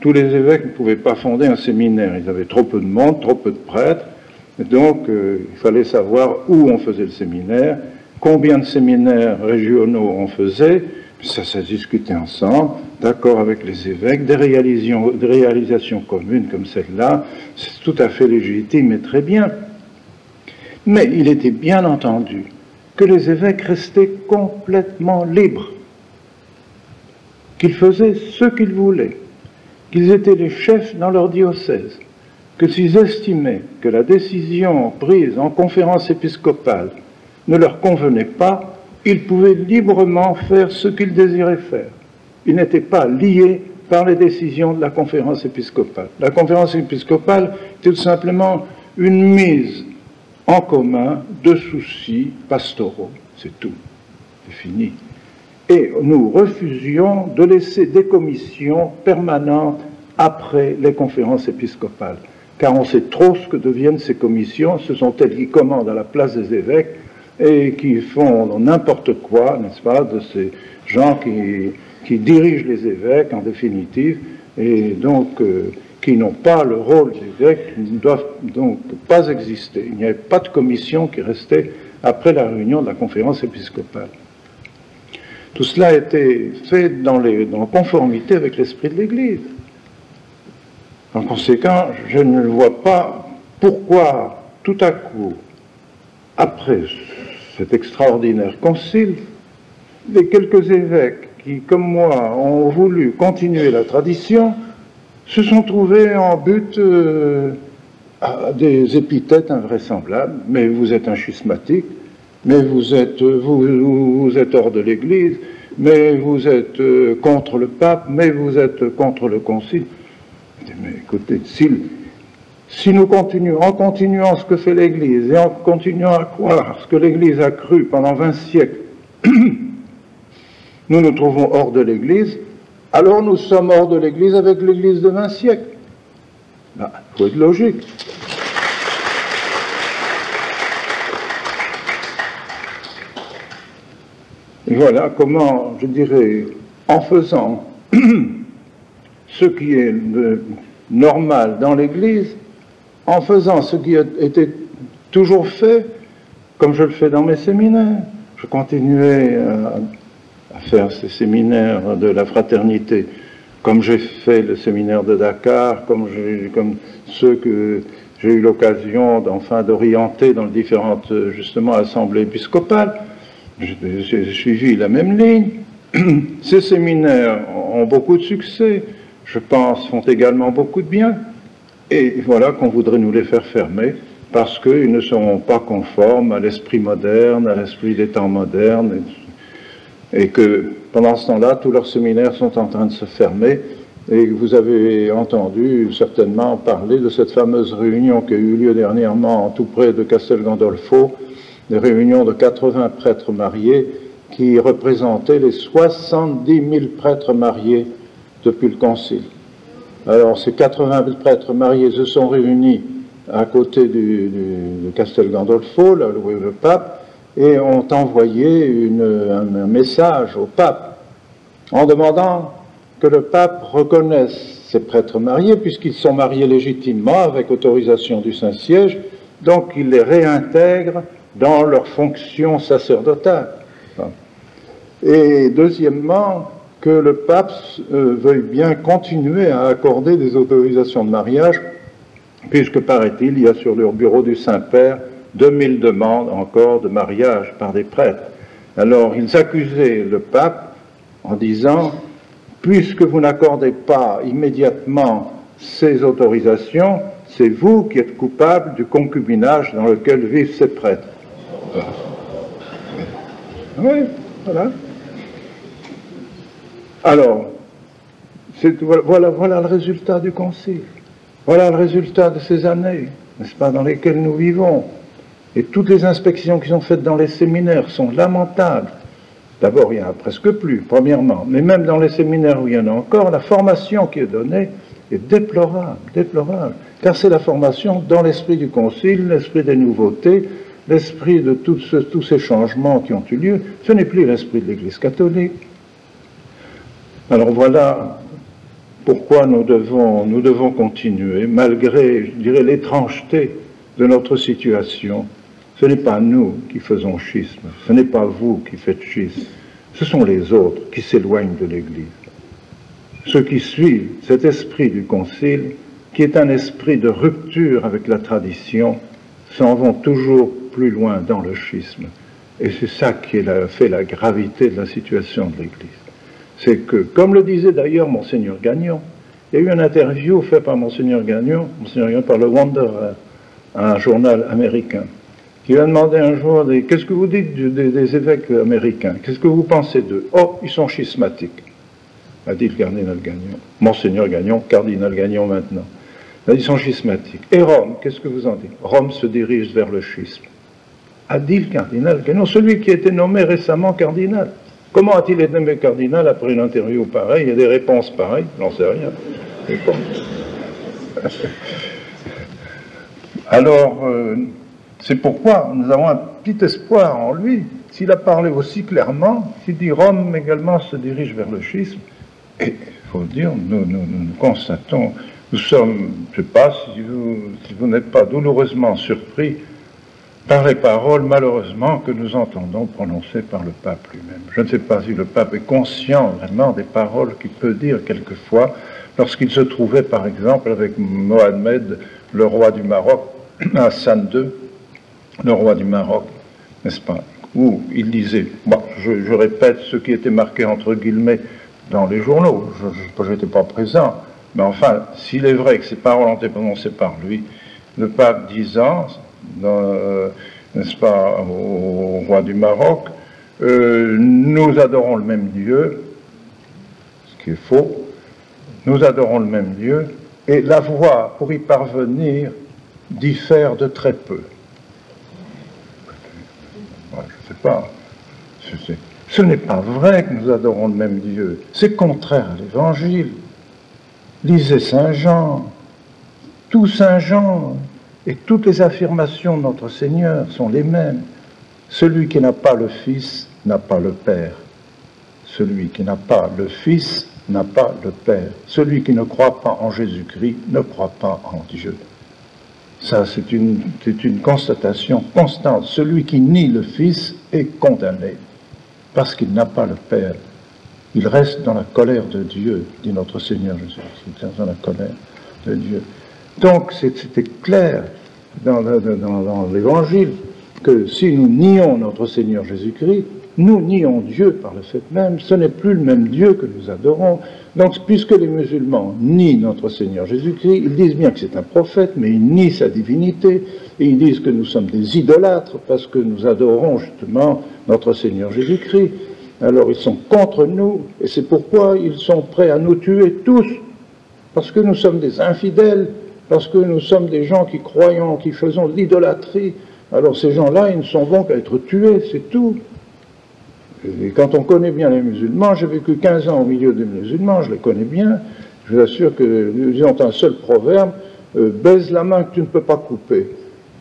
Tous les évêques ne pouvaient pas fonder un séminaire. Ils avaient trop peu de monde, trop peu de prêtres. Et donc, il fallait savoir où on faisait le séminaire, combien de séminaires régionaux on faisait. Ça se discutait ensemble, d'accord avec les évêques, des réalisations communes comme celle-là. C'est tout à fait légitime et très bien. Mais il était bien entendu que les évêques restaient complètement libres, qu'ils faisaient ce qu'ils voulaient, qu'ils étaient les chefs dans leur diocèse, que s'ils estimaient que la décision prise en conférence épiscopale ne leur convenait pas, ils pouvaient librement faire ce qu'ils désiraient faire. Ils n'étaient pas liés par les décisions de la conférence épiscopale. La conférence épiscopale était tout simplement une mise en commun de soucis pastoraux. C'est tout. C'est fini. Et nous refusions de laisser des commissions permanentes après les conférences épiscopales. Car on sait trop ce que deviennent ces commissions. Ce sont elles qui commandent à la place des évêques et qui font n'importe quoi, n'est-ce pas, de ces gens qui dirigent les évêques, en définitive, et donc qui n'ont pas le rôle des évêques, qui ne doivent donc pas exister. Il n'y avait pas de commission qui restait après la réunion de la conférence épiscopale. Tout cela a été fait dans conformité avec l'esprit de l'Église. En conséquent, je ne vois pas pourquoi, tout à coup, après cet extraordinaire concile, les quelques évêques qui, comme moi, ont voulu continuer la tradition, se sont trouvés en but à des épithètes invraisemblables. Mais vous êtes un schismatique, mais vous êtes hors de l'Église, mais vous êtes contre le pape, mais vous êtes contre le concile. Mais écoutez, si nous continuons, en continuant ce que fait l'Église et en continuant à croire ce que l'Église a cru pendant 20 siècles, nous nous trouvons hors de l'Église, alors nous sommes hors de l'Église avec l'Église de 20 siècles. Il faut être logique. Et voilà comment, je dirais, en faisant ce qui est normal dans l'Église, en faisant ce qui a été toujours fait, comme je le fais dans mes séminaires. Je continuais à faire ces séminaires de la fraternité, comme j'ai fait le séminaire de Dakar, comme ceux que j'ai eu l'occasion d'orienter dans les différentes, justement, assemblées épiscopales. J'ai suivi la même ligne. Ces séminaires ont beaucoup de succès, je pense, font également beaucoup de bien. Et voilà qu'on voudrait nous les faire fermer parce qu'ils ne seront pas conformes à l'esprit moderne, à l'esprit des temps modernes, et que pendant ce temps-là, tous leurs séminaires sont en train de se fermer. Et vous avez entendu certainement parler de cette fameuse réunion qui a eu lieu dernièrement tout près de Castel Gandolfo, des réunions de 80 prêtres mariés qui représentaient les 70 000 prêtres mariés depuis le Concile. Alors, ces 80 000 prêtres mariés se sont réunis à côté de Castel Gandolfo, là où est le pape, et ont envoyé un message au pape en demandant que le pape reconnaisse ces prêtres mariés, puisqu'ils sont mariés légitimement avec autorisation du Saint-Siège, donc il les réintègre dans leur fonction sacerdotale. Et deuxièmement, que le pape veuille bien continuer à accorder des autorisations de mariage, puisque, paraît-il, il y a sur le bureau du Saint-Père 2000 demandes encore de mariage par des prêtres. Alors, ils accusaient le pape en disant, puisque vous n'accordez pas immédiatement ces autorisations, c'est vous qui êtes coupable du concubinage dans lequel vivent ces prêtres. Oui, voilà. Alors, voilà le résultat du concile. Voilà le résultat de ces années, n'est-ce pas, dans lesquelles nous vivons. Et toutes les inspections qui sont faites dans les séminaires sont lamentables. D'abord, il n'y en a presque plus, premièrement. Mais même dans les séminaires où il y en a encore, la formation qui est donnée est déplorable, déplorable. Car c'est la formation dans l'esprit du concile, l'esprit des nouveautés, l'esprit de tous ces changements qui ont eu lieu. Ce n'est plus l'esprit de l'Église catholique. Alors voilà pourquoi nous devons continuer, malgré, je dirais, l'étrangeté de notre situation. Ce n'est pas nous qui faisons schisme, ce n'est pas vous qui faites schisme, ce sont les autres qui s'éloignent de l'Église. Ceux qui suivent cet esprit du Concile, qui est un esprit de rupture avec la tradition, s'en vont toujours plus loin dans le schisme. Et c'est ça qui fait la gravité de la situation de l'Église. C'est que, comme le disait d'ailleurs Monseigneur Gagnon, il y a eu une interview faite par Monseigneur Gagnon par le Wanderer, un journal américain, qui lui a demandé un jour, qu'est-ce que vous dites des évêques américains? Qu'est-ce que vous pensez d'eux? Oh, ils sont schismatiques, a dit le cardinal Gagnon. Monseigneur Gagnon, cardinal Gagnon maintenant. Ils sont schismatiques. Et Rome, qu'est-ce que vous en dites? Rome se dirige vers le schisme, a dit le cardinal Gagnon, celui qui a été nommé récemment cardinal. Comment a-t-il été nommé cardinal après une interview pareille? Il y a des réponses pareilles, j'en sais rien. Alors, c'est pourquoi nous avons un petit espoir en lui. S'il a parlé aussi clairement, s'il dit Rome également se dirige vers le schisme, et il faut dire, nous constatons, nous sommes, je ne sais pas si vous n'êtes pas douloureusement surpris par les paroles, malheureusement, que nous entendons prononcées par le pape lui-même. Je ne sais pas si le pape est conscient vraiment des paroles qu'il peut dire quelquefois lorsqu'il se trouvait, par exemple, avec Mohamed, le roi du Maroc, Hassan II, le roi du Maroc, n'est-ce pas, où il disait, bon, je répète ce qui était marqué entre guillemets dans les journaux, je n'étais pas présent, mais enfin, s'il est vrai que ces paroles ont été prononcées par lui, le pape disant, n'est-ce pas, au roi du Maroc, nous adorons le même Dieu, ce qui est faux, nous adorons le même Dieu, et la voie pour y parvenir diffère de très peu. Je ne sais pas. Ce n'est pas vrai que nous adorons le même Dieu. C'est contraire à l'Évangile. Lisez Saint Jean. Tout Saint Jean et toutes les affirmations de notre Seigneur sont les mêmes. Celui qui n'a pas le Fils n'a pas le Père. Celui qui n'a pas le Fils n'a pas le Père. Celui qui ne croit pas en Jésus-Christ ne croit pas en Dieu. Ça, c'est une constatation constante. Celui qui nie le Fils est condamné parce qu'il n'a pas le Père. Il reste dans la colère de Dieu, dit notre Seigneur Jésus-Christ, dans la colère de Dieu. Donc, c'était clair dans l'Évangile que si nous nions notre Seigneur Jésus-Christ, nous nions Dieu par le fait même. Ce n'est plus le même Dieu que nous adorons. Donc, puisque les musulmans nient notre Seigneur Jésus-Christ, ils disent bien que c'est un prophète, mais ils nient sa divinité, et ils disent que nous sommes des idolâtres parce que nous adorons justement notre Seigneur Jésus-Christ. Alors, ils sont contre nous, et c'est pourquoi ils sont prêts à nous tuer tous, parce que nous sommes des infidèles, parce que nous sommes des gens qui croyons, qui faisons de l'idolâtrie. Alors, ces gens-là, ils ne sont bons qu'à être tués, c'est tout. Et quand on connaît bien les musulmans, j'ai vécu 15 ans au milieu des musulmans, je les connais bien, je vous assure qu'ils ont un seul proverbe, baise la main que tu ne peux pas couper.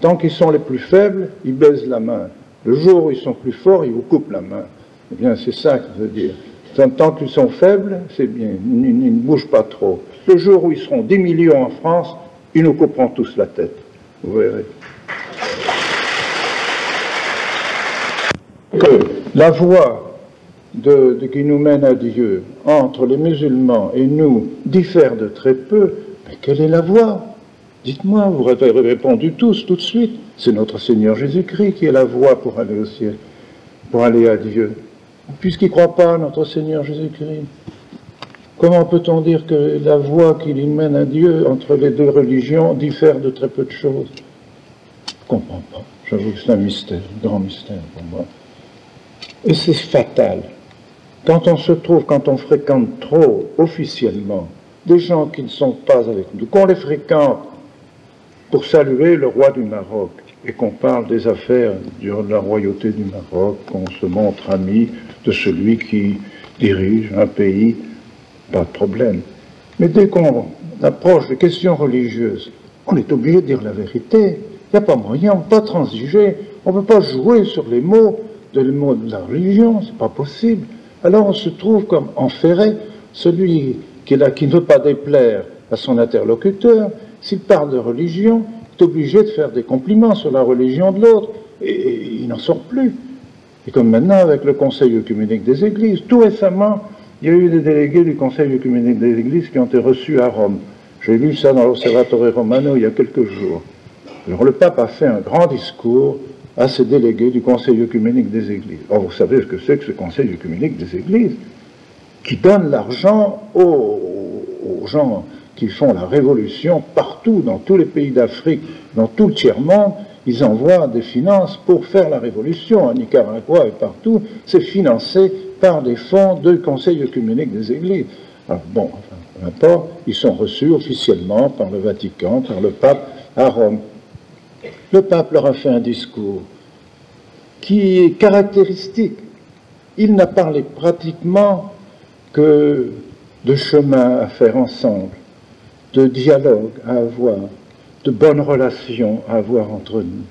Tant qu'ils sont les plus faibles, ils baisent la main. Le jour où ils sont plus forts, ils vous coupent la main. Eh bien, c'est ça que je veux dire. Tant qu'ils sont faibles, c'est bien, ils ne bougent pas trop. Le jour où ils seront 10 millions en France, ils nous couperont tous la tête. Vous verrez. Que la voie qui nous mène à Dieu entre les musulmans et nous diffère de très peu, mais quelle est la voie? Dites-moi, vous avez répondu tous tout de suite. C'est notre Seigneur Jésus-Christ qui est la voie pour aller au ciel, pour aller à Dieu. Puisqu'ils ne croient pas à notre Seigneur Jésus-Christ, comment peut-on dire que la voie qui les mène à Dieu entre les deux religions diffère de très peu de choses? Je ne comprends pas. J'avoue que c'est un mystère, un grand mystère pour moi. Et c'est fatal. Quand on se trouve, quand on fréquente trop officiellement des gens qui ne sont pas avec nous, qu'on les fréquente pour saluer le roi du Maroc et qu'on parle des affaires de la royauté du Maroc, qu'on se montre ami de celui qui dirige un pays, pas de problème. Mais dès qu'on approche des questions religieuses, on est obligé de dire la vérité. Il n'y a pas moyen, on ne peut pas transiger, on ne peut pas jouer sur les mots de la religion, c'est pas possible. Alors on se trouve comme enferré, celui qui ne veut pas déplaire à son interlocuteur, s'il parle de religion, il est obligé de faire des compliments sur la religion de l'autre, et il n'en sort plus. Et comme maintenant avec le Conseil œcuménique des Églises, tout récemment, il y a eu des délégués du Conseil œcuménique des Églises qui ont été reçus à Rome. J'ai lu ça dans l'Osservatore Romano il y a quelques jours. Alors le pape a fait un grand discours à ces délégués du Conseil œcuménique des Églises. Or, vous savez ce que c'est que ce Conseil œcuménique des Églises qui donne l'argent aux gens qui font la révolution partout, dans tous les pays d'Afrique, dans tout le tiers-monde. Ils envoient des finances pour faire la révolution. À Nicaragua et partout, c'est financé par des fonds du Conseil œcuménique des Églises. Alors bon, peu importe, ils sont reçus officiellement par le Vatican, par le pape à Rome. Le pape leur a fait un discours qui est caractéristique. Il n'a parlé pratiquement que de chemin à faire ensemble, de dialogue à avoir, de bonnes relations à avoir entre nous,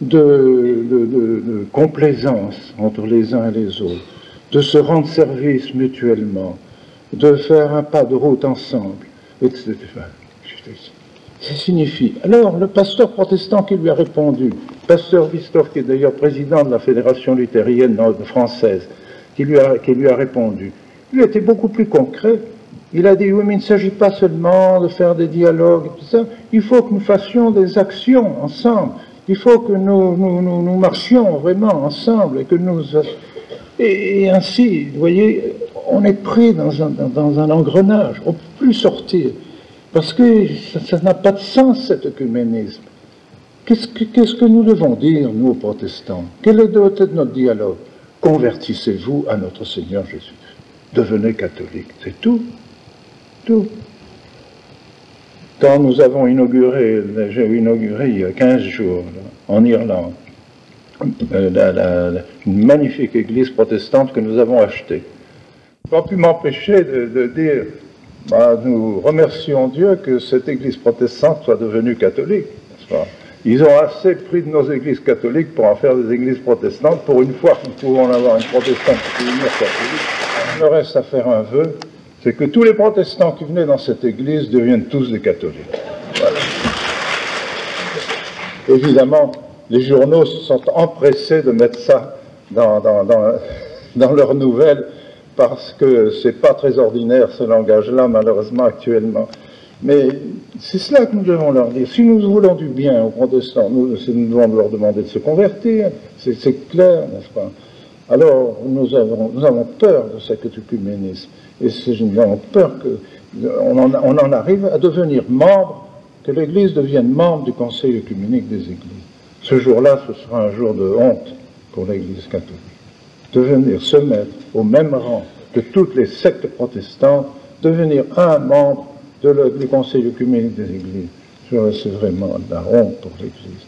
de complaisance entre les uns et les autres, de se rendre service mutuellement, de faire un pas de route ensemble, etc. Ça signifie. Alors, le pasteur protestant qui lui a répondu, pasteur Wisthoff, qui est d'ailleurs président de la Fédération luthérienne française, qui lui a répondu, lui a été beaucoup plus concret. Il a dit, oui, mais il ne s'agit pas seulement de faire des dialogues et tout ça, il faut que nous fassions des actions ensemble, il faut que nous marchions vraiment ensemble, et que nous... Et ainsi, vous voyez, on est pris dans un engrenage, on ne peut plus sortir. Parce que ça n'a pas de sens, cet œcuménisme. Qu'est-ce que nous devons dire, nous, protestants? Quel doit être notre dialogue? Convertissez-vous à notre Seigneur Jésus. Devenez catholique, c'est tout. Tout. Quand nous avons j'ai inauguré il y a 15 jours, là, en Irlande, une magnifique église protestante que nous avons achetée. Je n'ai pas pu m'empêcher de dire... nous remercions Dieu que cette église protestante soit devenue catholique, n'est-ce pas? Ils ont assez pris de nos églises catholiques pour en faire des églises protestantes. Pour une fois que nous pouvons avoir une protestante qui peut devenir catholique, il me reste à faire un vœu, c'est que tous les protestants qui venaient dans cette église deviennent tous des catholiques. Voilà. Évidemment, les journaux se sont empressés de mettre ça dans leurs nouvelles, parce que c'est pas très ordinaire ce langage-là, malheureusement, actuellement. Mais c'est cela que nous devons leur dire. Si nous voulons du bien aux protestants, nous devons leur demander de se convertir, c'est clair, n'est-ce pas? Alors, nous avons peur de cet œcuménisme, et nous avons peur qu'on en arrive à devenir membre, que l'Église devienne membre du Conseil œcuménique des Églises. Ce jour-là, ce sera un jour de honte pour l'Église catholique. Devenir se mettre au même rang que toutes les sectes protestantes, devenir un membre du Conseil œcuménique des Églises. C'est vraiment de la honte pour l'Église.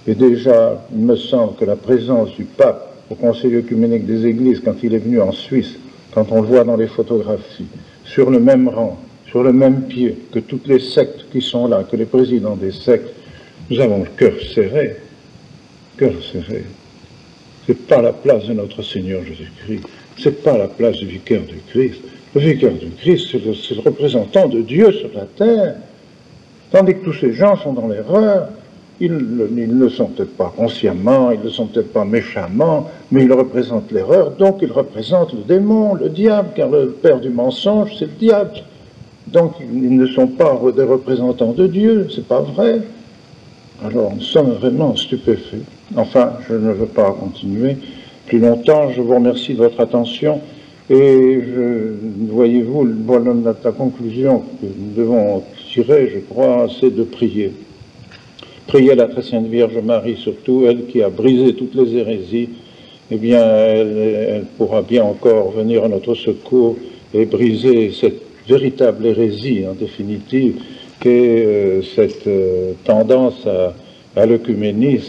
Et déjà, il me semble que la présence du pape au Conseil œcuménique des Églises, quand il est venu en Suisse, quand on le voit dans les photographies, sur le même rang, sur le même pied que toutes les sectes qui sont là, que les présidents des sectes, nous avons le cœur serré. Cœur serré. C'est pas la place de notre Seigneur Jésus-Christ. C'est pas la place du vicaire du Christ. Le vicaire du Christ, c'est le représentant de Dieu sur la terre. Tandis que tous ces gens sont dans l'erreur. Ils ne le sont peut-être pas consciemment, ils ne le sont peut-être pas méchamment, mais ils représentent l'erreur, donc ils représentent le démon, le diable, car le père du mensonge, c'est le diable. Donc ils ne sont pas des représentants de Dieu, c'est pas vrai. Alors nous sommes vraiment stupéfaits. Enfin, je ne veux pas continuer plus longtemps, je vous remercie de votre attention, et voyez-vous, voilà la conclusion que nous devons tirer, je crois, c'est de prier. Priez la très sainte Vierge Marie, surtout elle qui a brisé toutes les hérésies, eh bien, elle pourra bien encore venir à notre secours et briser cette véritable hérésie, en définitive, qu'est cette tendance à l'œcuménisme.